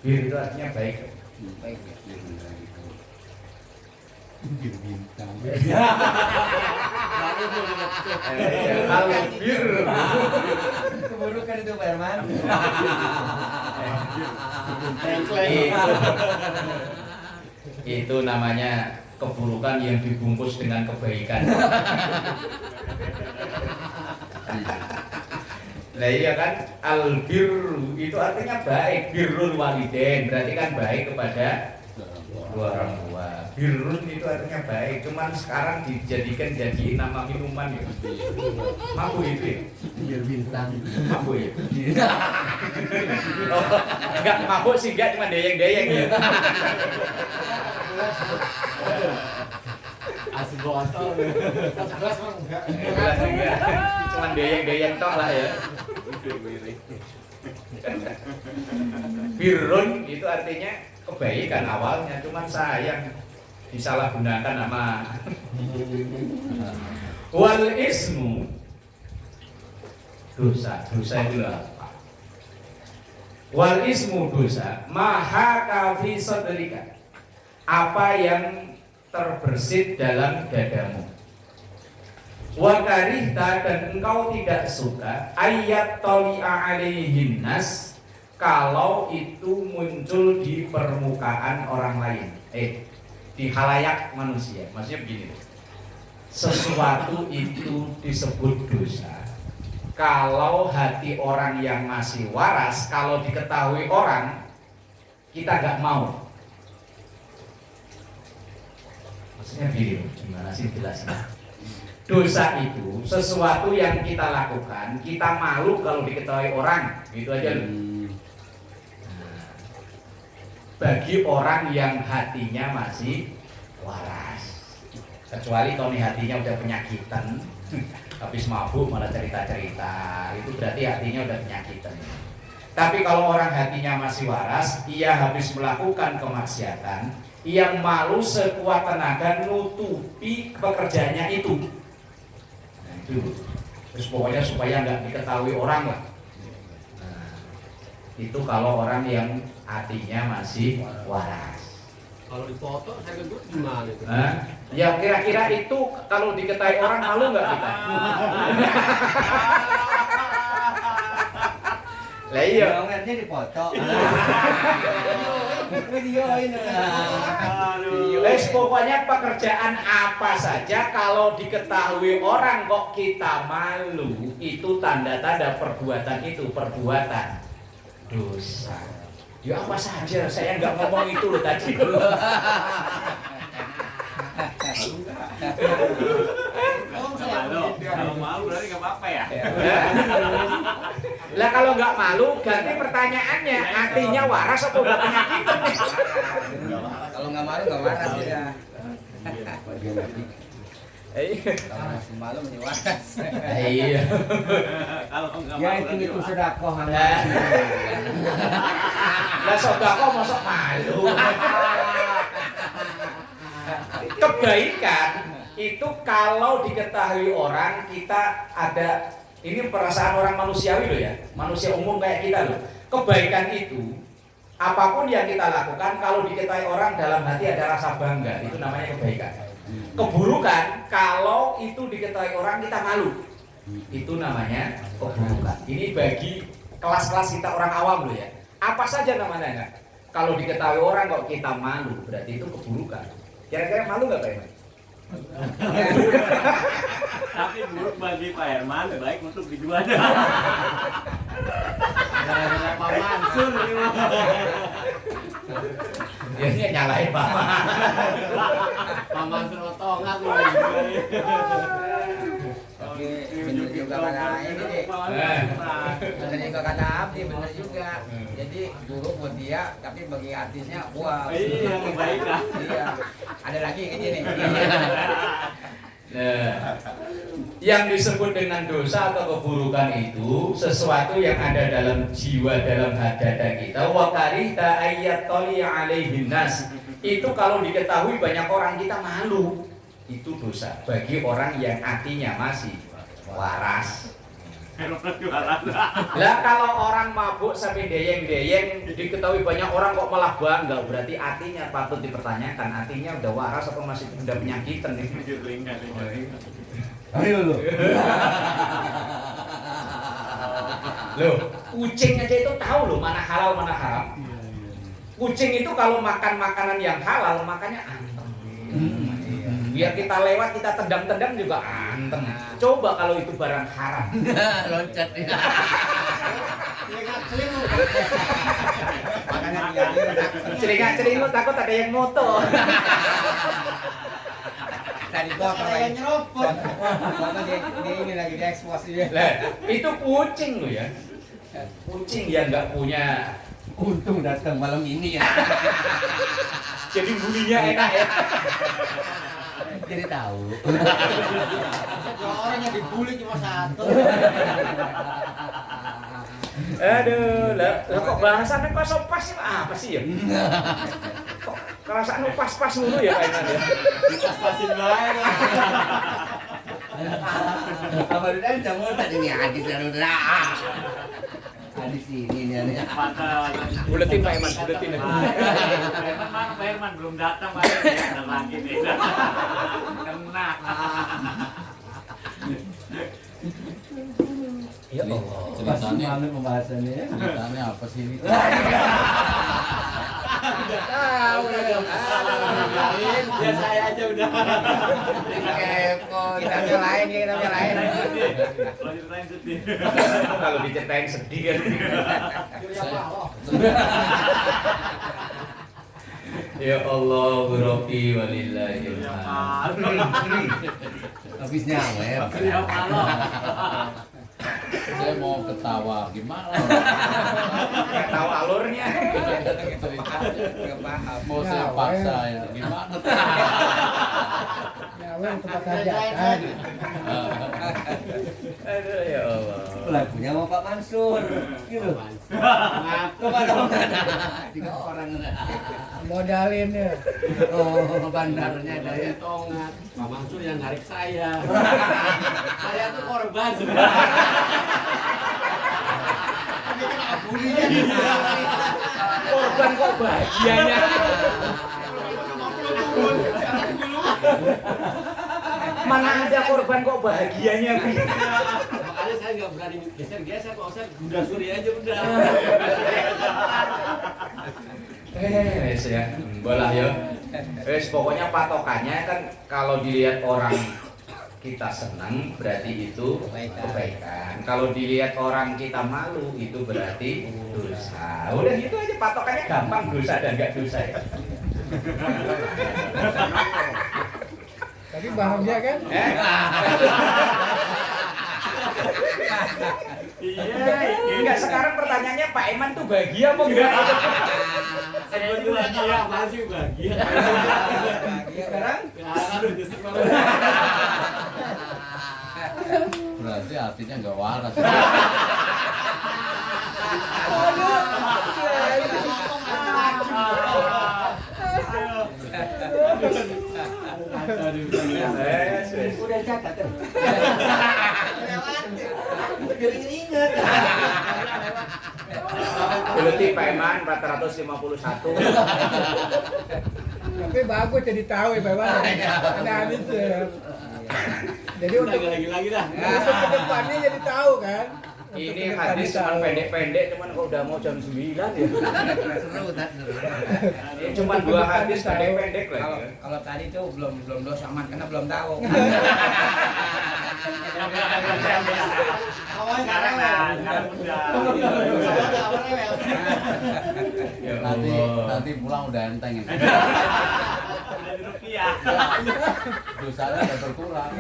S1: itu artinya baik.
S3: Baik ya.
S1: Al-bir
S3: Keburukan itu Pak Herman.
S1: itu namanya keburukan yang dibungkus dengan kebaikan. Nah iya kan, al-birru itu artinya baik, birrul walidain berarti kan baik kepada dua orang tua. Birrun itu artinya baik, cuman sekarang dijadikan jadi nama minuman ya. Mampu itu ya?
S4: Bir bintang.
S1: Mampu ya? Oh, enggak mabuk sih, enggak cuma deyeng-deyeng ya.
S6: Asli botol. Gelas mah enggak.
S1: Jelas enggak, cuma deyeng-deyeng tok lah ya. Birrun itu artinya kebaikan awalnya, cuman sayang disalahgunakan nama. Wal ismu dosa itu apa? Wal ismu dosa maha kafi sadrika, apa yang terbersit dalam dadamu. Wa karihta, dan engkau tidak suka ayat toli'a alaihin nas, kalau itu muncul di permukaan orang lain, di khalayak manusia. Maksudnya begini, sesuatu itu disebut dosa kalau hati orang yang masih waras, kalau diketahui orang, kita gak mau. Maksudnya gini, gimana sih jelasnya? Dosa itu sesuatu yang kita lakukan, kita malu kalau diketahui orang, gitu aja loh. Bagi orang yang hatinya masih waras, kecuali kalau nih hatinya udah penyakitan, habis mabuk malah cerita-cerita, itu berarti hatinya udah penyakitan. Tapi kalau orang hatinya masih waras, ia habis melakukan kemaksiatan, ia malu sekuat tenaga nutupi pekerjaannya itu. Nah, itu. Terus pokoknya supaya nggak diketahui orang lah. Nah, itu kalau orang yang hatinya masih waras.
S7: Kalau dipoto saya gendut gimana itu?
S1: Ya kira-kira itu kalau diketahui orang malu nggak kita? Lah iya.
S3: Ngerti dipoto. Video ini.
S1: Wes pokoknya pekerjaan apa saja kalau diketahui orang kok kita malu, itu tanda-tanda perbuatan itu perbuatan dosa. Ya apa saja, saya nggak ngomong itu loh tadi.
S2: Kalau malu berarti nggak apa-apa ya?
S1: Lah kalau nggak malu, ganti pertanyaannya, hatinya waras atau nggak penyakitan?
S3: Kalau nggak malu nggak waras ya. Kalau masih malu masih waras.
S1: Iya.
S2: Kalau nggak
S4: Ya
S2: malu
S4: itu
S2: berarti
S4: sedekah
S1: Lah sedekah mosok malu. Kebaikan itu kalau diketahui orang kita ada, ini perasaan orang manusiawi loh ya, manusia umum kayak kita loh. Kebaikan itu apapun yang kita lakukan kalau diketahui orang dalam hati ada rasa bangga, itu namanya kebaikan. Keburukan kalau itu diketahui orang kita malu, itu namanya keburukan. Ini bagi kelas-kelas kita orang awam loh ya. Apa saja namanya enggak? Kalau diketahui orang kok kita malu, berarti itu keburukan. Kira-kira malu nggak Pak Herman?
S2: tapi buruk bagi Pak Herman, baik untuk dijual. Pak Mansur ini mah.
S1: Dia nyalain Pak
S7: Mansur otongan tuh.
S3: Tapi bener juga kata ini nih. Bener juga kata Abdi, bener juga. Jadi buruk buat dia, tapi bagi artisnya wah.
S2: Iya, kebaikan.
S3: Iya. Ada lagi kayak gini.
S1: Nah, yang disebut dengan dosa atau keburukan itu sesuatu yang ada dalam jiwa, dalam dada kita. Wa karihta ayat toli alaihin nas. Itu kalau diketahui banyak orang kita malu. Itu dosa bagi orang yang hatinya masih waras. Lah kalau orang mabuk sampai deyeng-deyeng diketahui banyak orang kok malah bangga, berarti hatinya patut dipertanyakan, hatinya udah waras atau masih udah penyakitan nih.
S4: Ayo lu.
S1: Loh, kucing aja itu tahu loh mana halal mana haram. Kucing itu kalau makan makanan yang halal makannya anteng. Biar kita lewat kita tendang-tendang juga anteng. Coba kalau itu barang haram.
S3: Loncat ya. Makanya
S1: Celingak-celinguk takut ada yang moto.
S3: tadi foto lagi nyerobot. Foto dia ini lagi diekspos dia.
S1: Lah, itu kucing loh ya. Kucing yang nggak punya.
S4: Untung datang malam ini ya.
S1: Jadi bulinya enak ya.
S4: Jadi tahu.
S7: Orang yang dibully cuma satu.
S1: Aduh, lah kok bahasannya kok so pas sih apa sih ya? Kok kerasaan pas-pas mulu ya kayaknya ya.
S2: Pas-pasin baik lah.
S4: Apa udah jamu tadi nih hadis udah. Hadis ini nih.
S2: Mantap.
S1: Buletin Pak Iman, buletin.
S2: Pak Herman belum datang Pak. Ada lagi nih. Kena.
S1: Ya Allah.
S5: Ceritanya
S4: Mana pembahasannya?
S5: ceritanya apa sih ini?
S1: Tahu ya.
S2: Ya saya aja udah.
S3: Kepo, kita nyalain ya, kita nyalain.
S2: Kalau ceritain sedih.
S1: Kalau diceritain sedih kan. Ya Allah, Rabbi walillahil
S2: Ya
S1: hamd.
S4: Habis nyawer.
S2: Ya malam.
S5: Saya mau ketawa gimana?
S1: Nggak tahu alurnya.
S3: Nggak paham.
S5: Mau saya paksa ya gimana?
S6: Nyawer tempat hajatan.
S1: Aduh ya Allah.
S4: Lagunya sama Pak Mansur. Gitu. Ngaku Pak dong. 3 orang.
S6: Modalin ya.
S4: Oh, bandarnya ada ya.
S7: Tongat. Pak Mansur yang narik saya. Saya tuh korban sebenarnya. Ini kena bulinya nih.
S1: Korban kok bahagianya. Mana ada korban kok bahagianya?
S7: Makanya saya nggak berani geser-geser, kalau saya udah suri aja udah.
S1: Wes ya, bolah ya. Wes pokoknya patokannya kan kalau dilihat orang kita senang berarti itu kebaikan. Kalau dilihat orang kita malu itu berarti dosa. Udah gitu aja patokannya gampang, dosa dan enggak dosa ya.
S6: Tapi bahagia kan?
S1: Enggak, sekarang pertanyaannya Pak Eman tuh bahagia apa enggak?
S7: Sebetulnya iya, masih bahagia.
S1: Sekarang
S7: Aduh, justru
S5: Berarti hatinya nggak waras.
S3: Udah catat tuh. Ingat.
S1: Berarti Pak Eman 451.
S6: Tapi bagus jadi tahu ya Pak Eman. Ada hadis ya. Jadi untuk
S7: lagi dah.
S6: ke depannya jadi tahu kan.
S1: Ini hadis cuma pendek-pendek, cuman kok udah mau jam 9 ya.
S4: Seru tak?
S1: Ini cuma 2 hadis pendek-pendek
S3: Kalau
S1: lagi.
S3: kalau tadi tuh belum dosa aman karena belum tahu.
S2: Sekarang udah.
S1: Ya
S5: Nanti
S1: Allah.
S5: nanti pulang udah enteng ini.
S2: Dari rupiah.
S5: Dosanya udah berkurang.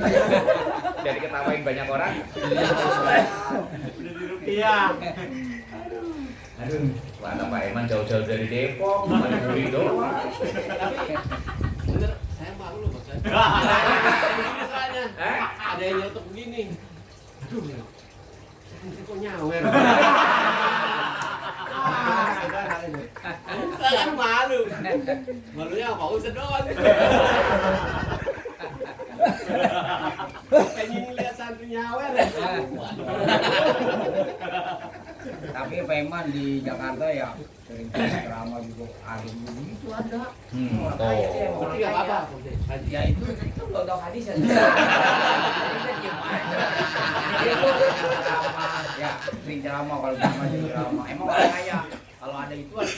S1: Jadi ketawain banyak orang.
S2: Udah di rupiah.
S1: Aduh, mana Pak Eman jauh-jauh dari Depok, mana beli doang.
S7: Bener, saya malu loh Mas. Begini soalnya.
S1: Eh?
S7: Ada yang nyetok begini. Aduh, saya kok nyawer. Saya kan malu. Malunya apa usah doang. Pengen lihat santri nyawer.
S3: Tapi Peman di Jakarta ya sering ceramah juga ada begitu ada. Orang kaya dia, orang
S7: Tapi nggak
S3: kaya.
S7: apa-apa.
S3: Ya itu belum tahu hadis aja. Jadi kan diem aja. Dia tuh ceramah, ya sering ceramah kalau ceramah jadi ceramah. Emang orang kaya kalau ada itu ada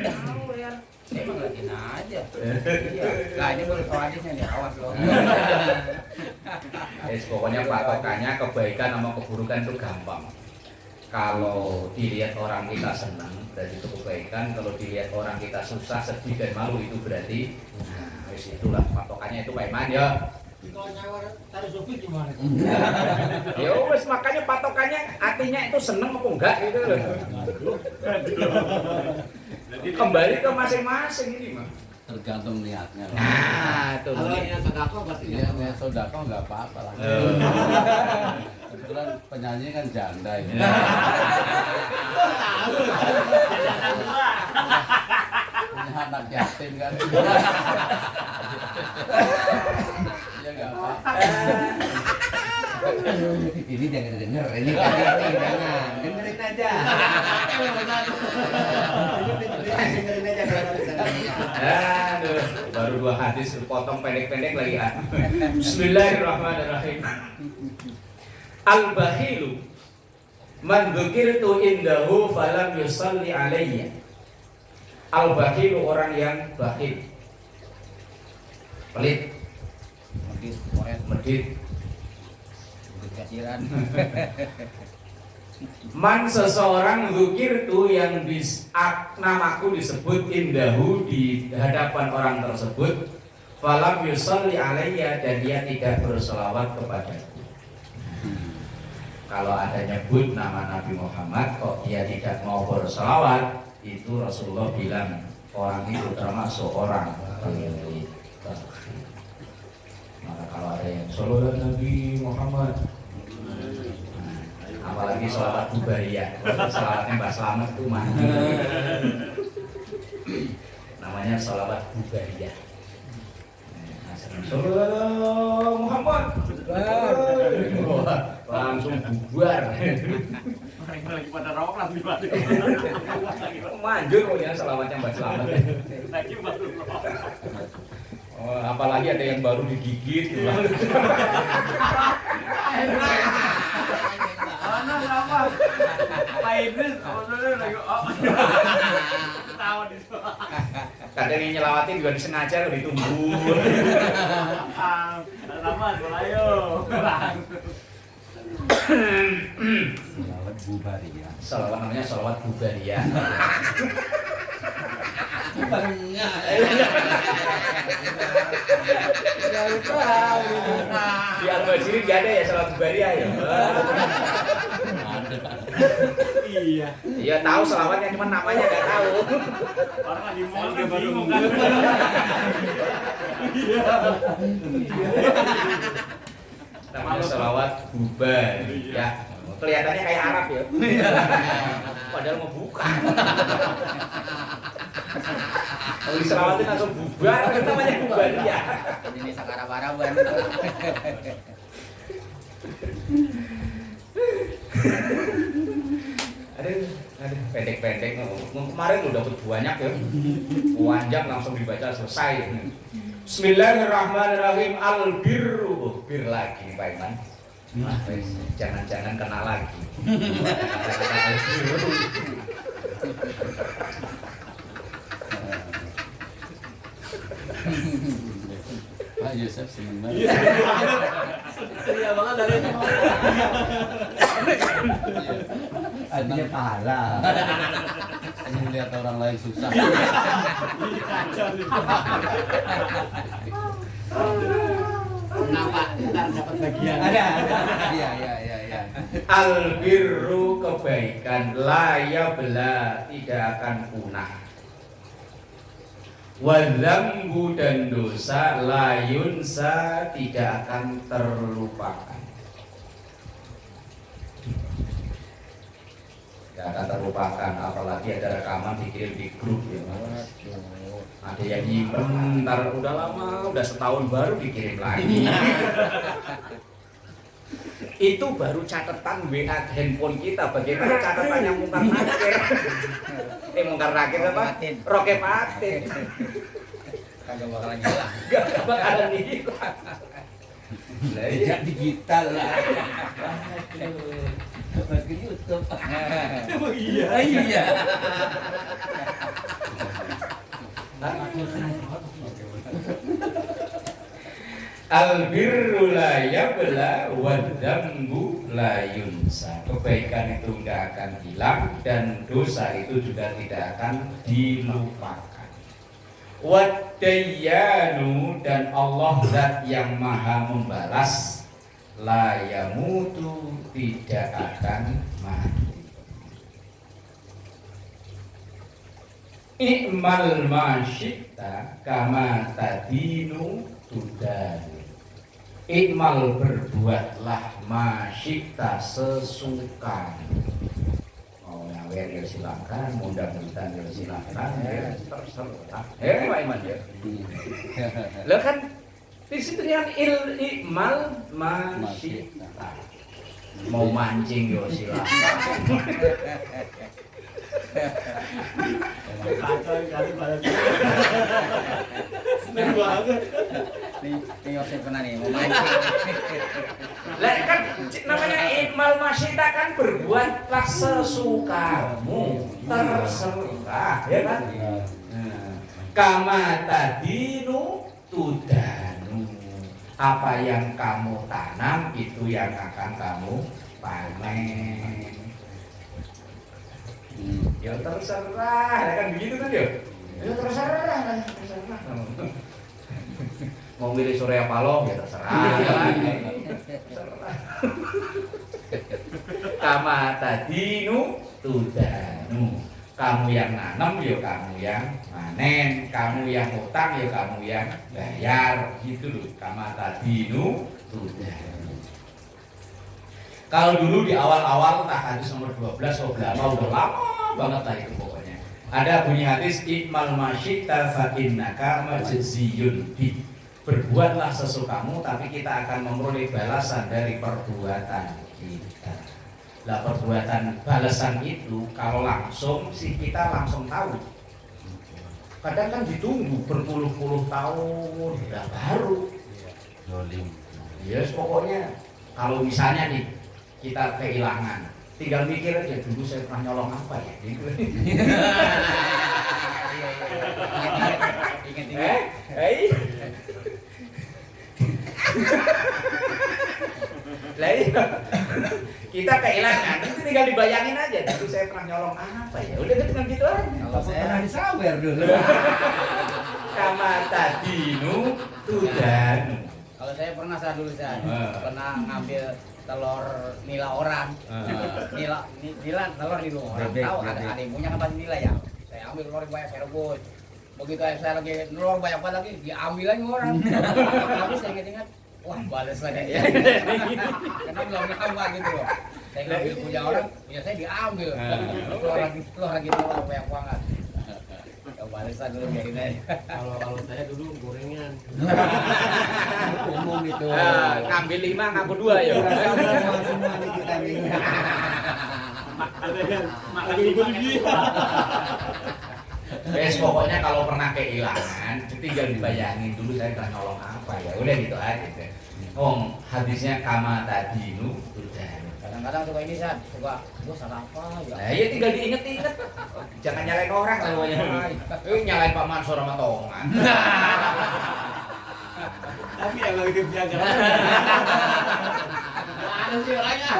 S3: tahu ya. Emang ngeliatin aja. Iya. Nah ini baru tahu hadisnya nih, awas loh.
S1: Pokoknya patokannya kebaikan sama keburukan itu gampang. Kalau dilihat orang kita senang berarti itu kebaikan, kalau dilihat orang kita susah, sedih dan malu itu berarti nah, wis itulah patokannya itu Pak Eman ya.
S7: Kalau nyawer tadi Sofi gimana?
S1: Ya wis makanya patokannya artinya itu seneng apa enggak gitu loh. Kembali ke masing-masing ini mah.
S5: Tergantung niatnya.
S1: Nah, itu.
S7: Kalau yang sedekah berarti
S5: Iya, niat sodako nggak apa-apa lah. Kebetulan penyanyi kan janda ini. Punya anak yatim kan. Ya nggak apa-apa.
S4: Ini jangan denger, ini jangan dengerin aja.
S3: Dengerin aja kalau ada sana.
S1: Aduh, baru 2 hadis potong pendek-pendek lagi. Bismillahirrahmanirrahim. Al-bakhilu man dzukirtu indahu falam yusalli alayya. Al-bakhilu orang yang bakhil. Pelit,
S3: Medit, poet,
S1: medit.
S3: medit kasiran.
S1: Man seseorang zukir tu yang namaku disebut indahu di hadapan orang tersebut, falam yusalli alayya, dan dia tidak berselawat kepadaku. Kalau ada nyebut nama Nabi Muhammad kok dia tidak mau berselawat, itu Rasulullah bilang orang itu termasuk orang pemilik bakhil. Maka kalau ada yang salawat Nabi Muhammad, apalagi sholawat bubariyah, sholawatnya Mbak Slamet itu mandi, namanya sholawat bubariyah. Sholawat Muhammad, langsung bubar.
S2: Lagi pada rawak lagi pada.
S1: Manjur kok ya sholawatnya Mbak Slamet.
S2: Lagi baru rawak.
S1: Oh, apalagi ada yang baru digigit.
S2: Ano berapa? Pak Idris, awalnya lagi ketawa di situ.
S1: Kadang yang nyelawatin juga disengaja loh, ditunggu.
S2: Lama, ayo.
S4: Selawat bubariyah.
S1: Salawat namanya salawat bubariyah. Di Al-Bajiri nggak ada ya salawat bubariyah ya?
S2: Iya.
S1: Iya tahu salawatnya, cuma namanya nggak tahu.
S2: Orang lagi mau kan bingung kan.
S1: Namanya salawat bubariyah. Kelihatannya kayak Arab ya. Padahal mau buka. Kalau diselawatin langsung bubar, kan namanya bubariyah.
S3: Ini sakarab-araban.
S1: Aduh, pendek-pendek. Kemarin udah dapat banyak ya. Panjang langsung dibaca selesai. Bismillahirrahmanirrahim. Al-birru. Bir lagi Pak Iman. Jangan-jangan kena lagi.
S5: Pak Yusuf seneng banget.
S7: Ceria banget dari ini.
S4: Artinya pahala.
S5: Ini lihat orang lain susah.
S7: Kenapa? Ntar dapat bagian.
S4: Ada. Iya.
S1: Al-birru kebaikan, la yabla, tidak akan punah. Wadzambu, dan dosa, la yunsa, tidak akan terlupakan. Tidak akan terlupakan, apalagi ada rekaman dikirim di grup ya. Ada yang nyimpen, ntar udah lama, udah setahun baru dikirim lagi. Itu baru catatan WA handphone kita. Bagaimana catatannya Mungkar Nakir? Mungkar Nakir apa? Roke Patin.
S3: Kagak bakalan hilang.
S1: Gak bakalan hilang.
S4: Jejak digital lah. Buat ke YouTube. Iya.
S1: Al-birru la yabla wadzambu la yunsa. Kebaikan itu tidak akan hilang dan dosa itu juga tidak akan dilupakan. Wad-dayyanu, dan Allah zat yang maha membalas, la yamutu, tidak akan mati. I'mal ma syi'ta kama tadinu tudanu. Ikmal, berbuatlah, masyikta, sesuka. Mau nyawer ya silakan, mudah-mudahan ya silakan, ya terserah. Pak Iman ya. Lah kan di situ yang ikmal masyikta. Mau mancing ya silakan.
S2: Kacau kali pada. Seneng banget.
S3: Nih Yosef pernah nih mau mancing.
S1: Lah kan namanya ikmal masyita kan, berbuatlah sesukamu, terserah, ya kan? Kama tadinu tudanu. Apa yang kamu tanam itu yang akan kamu panen. Ya terserah, ya kan begitu kan ya? Ya terserah. Mau milih Surya Paloh ya terserah. Terserah. Kama tadinu tudanu. Kamu yang nanam ya kamu yang panen, kamu yang utang ya kamu yang bayar, gitu loh. Kama tadinu tudanu. Kalau dulu di awal-awal entah hadis nomor 12 atau berapa udah lama banget lah itu pokoknya. Ada bunyi hadis ikmal masyita fa innaka majziyun bi. Berbuatlah sesukamu tapi kita akan memperoleh balasan dari perbuatan kita. Lah perbuatan balasan itu kalau langsung sih kita langsung tahu. Kadang kan ditunggu berpuluh-puluh tahun udah baru. Yes, pokoknya kalau misalnya nih kita kehilangan, tinggal mikir aja dulu saya pernah nyolong apa ya gitu. Ingat. Kita kehilangan, itu tinggal dibayangin aja dulu saya pernah nyolong apa ya. Udah dengan gitu aja.
S3: Kalau saya
S4: Pernah disawer dulu.
S1: Kama tadinu tudanu.
S3: Kalau saya pernah dulu pernah ngambil telur nila orang. Nila telur di rumah orang.
S4: Bebek,
S3: Tahu
S4: bebek.
S3: ada ibunya kan pasti nila ya. Saya ambil telur banyak, saya rebus. Begitu saya lagi telur banyak banget lagi, diambil lagi orang. Tapi saya ingat-ingat, wah balas lagi ya. Karena belum lama gitu loh. Saya ngambil punya orang, ya saya diambil. Telur lagi telur banyak banget. Balasan dulu biarin aja.
S7: Kalau saya dulu gorengan.
S4: Umum itu.
S1: Ngambil 5, ngaku 2 ya.
S4: Semua nih kita nih.
S2: Mak lagi ikut dia.
S1: Wes pokoknya kalau pernah kehilangan, tinggal dibayangin dulu saya pernah nyolong apa ya. Udah gitu aja. Hadisnya kama tadinu tudanu.
S3: Kadang-kadang suka ini suka gua salah apa ya.
S1: Nah, ya tinggal diinget-inget. Jangan nyalain orang kalau nyalain Pak Mansur sama Tongan.
S7: Tapi emang itu biasa.
S3: Ada sih orangnya.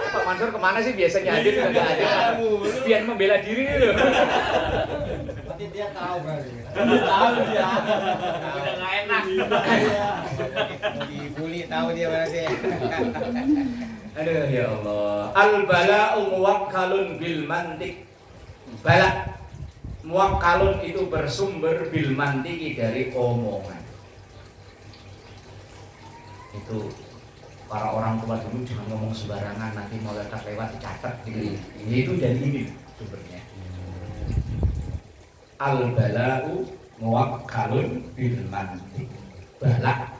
S1: Pak Mansur kemana sih biasanya hadir nggak ada. Biar membela diri loh.
S6: Berarti dia tahu kali.
S7: Tahu dia.
S2: Udah nggak enak.
S3: Mau dibully tahu dia berarti.
S1: Aduh ya Allah. Al bala'u muwakkalun bil mantik. Bala muwakkalun itu bersumber bil mantiki dari omongan. Itu para orang tua dulu jangan ngomong sembarangan, nanti mau lewat dicatat gitu. Itu dari ini sumbernya. Al bala'u muwakkalun bil mantik. Bala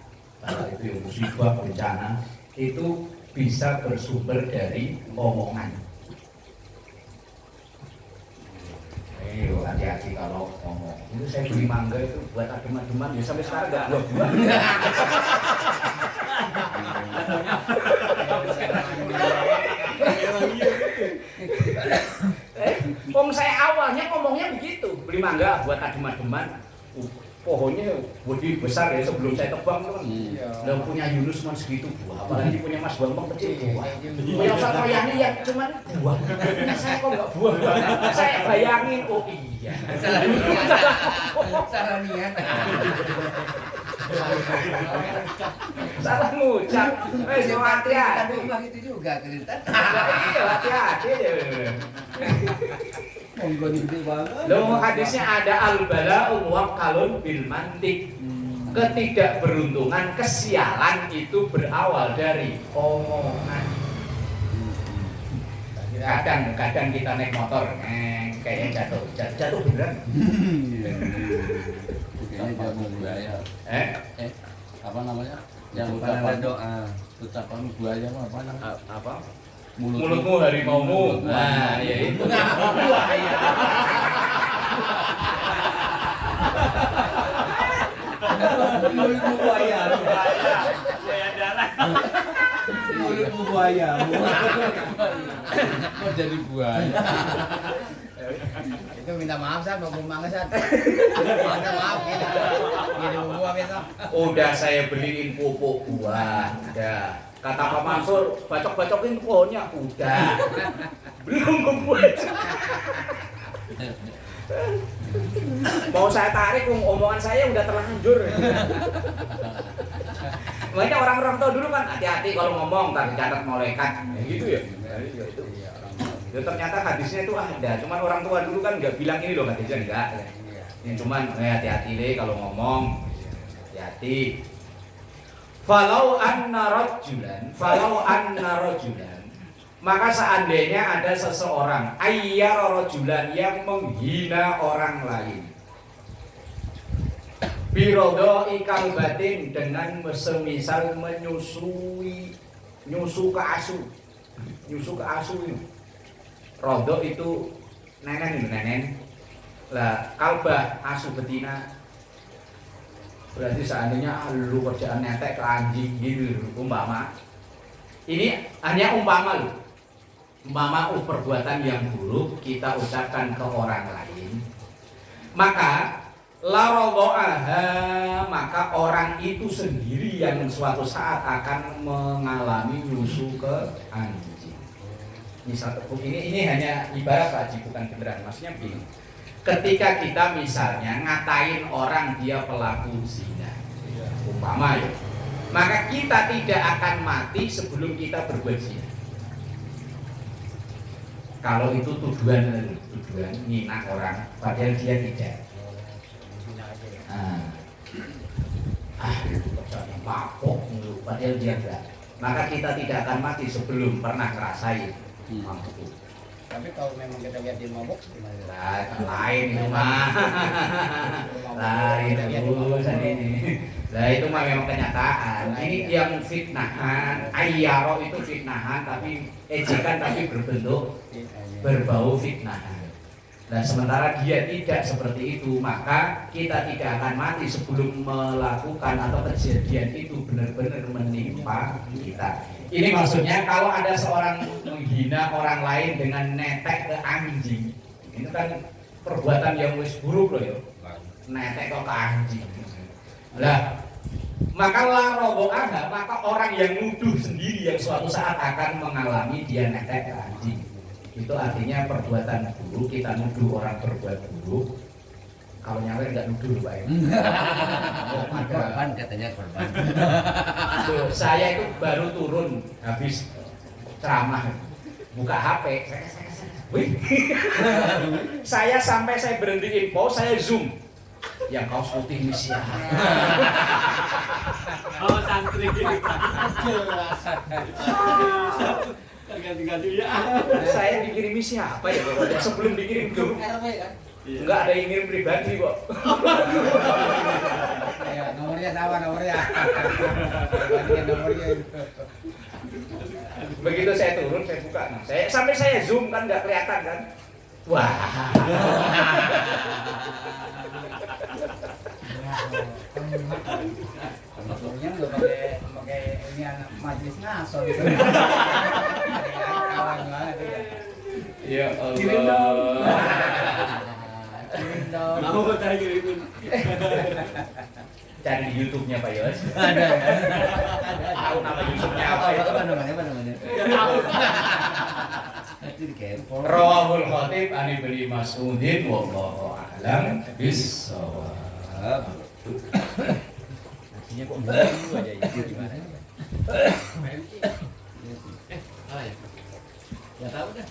S1: itu yang musibah bencana itu bisa bersumber dari omongan. Hati-hati kalau ngomong. Itu saya beli mangga itu buat adem-ademan ya sampai sekarang nggak buah-buah. Saya awalnya ngomongnya begitu, beli mangga buat adem-ademan. Pohonnya lebih besar ya sebelum saya tebang kan. Dan punya Yunus cuma segitu buah, apalagi punya Mas Bambang kecil buah. Yang saya bayangin ya cuma buah. Saya kok nggak buah? Saya bayangin oh iya.
S3: Salah niat.
S1: Salah ngucap. Hati-hati.
S4: Itu juga kelintan.
S1: Iya hati-hati.
S4: Monggo gede banget.
S1: Loh hadisnya ada al-bala'u muwakkalun bil mantik. Ketidakberuntungan, kesialan itu berawal dari omongan. Kadang kita naik motor, kayaknya jatuh beneran.
S5: Ucapan buaya. Apa namanya? Yang ucapan
S4: doa.
S5: ucapan buaya apa namanya?
S1: Apa?
S5: Mulutmu.
S1: Mulutmu harimaumu. Nah, ya itu.
S3: Buaya.
S4: Mulutmu buaya.
S2: Buaya darah.
S4: Mulutmu buaya.
S5: Kok jadi buaya?
S3: Itu minta maaf Sat, mau mangga Sat. Minta maaf ya. Ini buah besok.
S1: Udah saya beliin pupuk buah. Udah. Kata Pak Mansur, bacok-bacokin pohonnya. Udah. Belum ngebut. Mau saya tarik, omongan saya udah terlanjur. Makanya orang-orang tua dulu kan hati-hati kalau ngomong, ntar dicatat malaikat. Ya gitu ya. Itu. Ya, ternyata hadisnya itu ada. Cuman orang tua dulu kan nggak bilang ini loh hadisnya enggak. Ini cuman hati-hati deh kalau ngomong. Hati-hati. Falau anna rajulan, maka seandainya ada seseorang ayyara rajulan yang menghina orang lain, birodoi kalbatin, dengan semisal nyusu ke asu ini. Rodo itu nenen lah, kalbah asu betina. Berarti seandainya lu kerjaan netek ke anjing gitu, umpama ini hanya umpama lu, umpama perbuatan yang buruk kita ucapkan ke orang lain, maka maka orang itu sendiri yang suatu saat akan mengalami nyusu ke anjing. Ini hanya ibarat Pak Haji, bukan beneran. Maksudnya begini, ketika kita misalnya ngatain orang dia pelaku zina, umpama ya, maka kita tidak akan mati sebelum kita berbuat zina. Kalau itu tuduhan nginang orang, padahal dia tidak. Itu kerjanya mabok, padahal dia enggak. Maka kita tidak akan mati sebelum pernah ngerasain mabuk.
S3: Tapi kalau memang kita lihat dia mabok gimana?
S1: Lah, lain itu mah. Lain urusan ini. Lah itu mah memang kenyataan. Ini yang fitnahan, ayyaro itu fitnahan tapi ejekan tapi berbentuk berbau fitnahan. Nah, sementara dia tidak seperti itu, maka kita tidak akan mati sebelum melakukan atau kejadian itu benar-benar menimpa kita. Ini maksudnya kalau ada seorang menghina orang lain dengan netek ke anjing, itu kan perbuatan yang wis buruk loh ya. Netek ke anjing. Lah, maka maka orang yang nuduh sendiri yang suatu saat akan mengalami dia netek ke anjing. Itu artinya perbuatan buruk, kita nuduh orang berbuat buruk. Kalau nyawer nggak nuduh Pak ya.
S4: Korban katanya korban.
S1: Tuh, saya itu baru turun habis ceramah, buka HP. Saya sampai saya berhenti info, saya zoom. Yang kaos putih ini siapa?
S2: Oh, santri.
S7: Jelas. Ganti-ganti ya.
S1: Saya dikirimi siapa ya pokoknya sebelum dikirim grup.
S3: RW kan?
S1: Enggak ada yang ngirim pribadi kok.
S3: Ya, nomornya sama nomornya. Nomornya itu.
S1: Begitu saya turun, saya buka. Nah, sampai saya zoom kan nggak kelihatan kan? Wah.
S3: Nomornya nggak pakai ini anak majelis ngaso gitu. Kawan banget ya.
S1: Ya Allah.
S3: Kirim dong. Kirim dong.
S2: Mau tanya kirimin.
S1: Cari di YouTube-nya Pak Yos.
S4: Ada.
S1: Tahu nama YouTube-nya apa itu?
S4: Apa namanya?
S2: Tahu.
S4: Itu di kepo.
S1: Rawahul Khatib an Ibnu Mas'udin wallahu a'lam bissawab.
S3: Artinya kok begitu aja itu gimana?
S7: Ya tahu dah.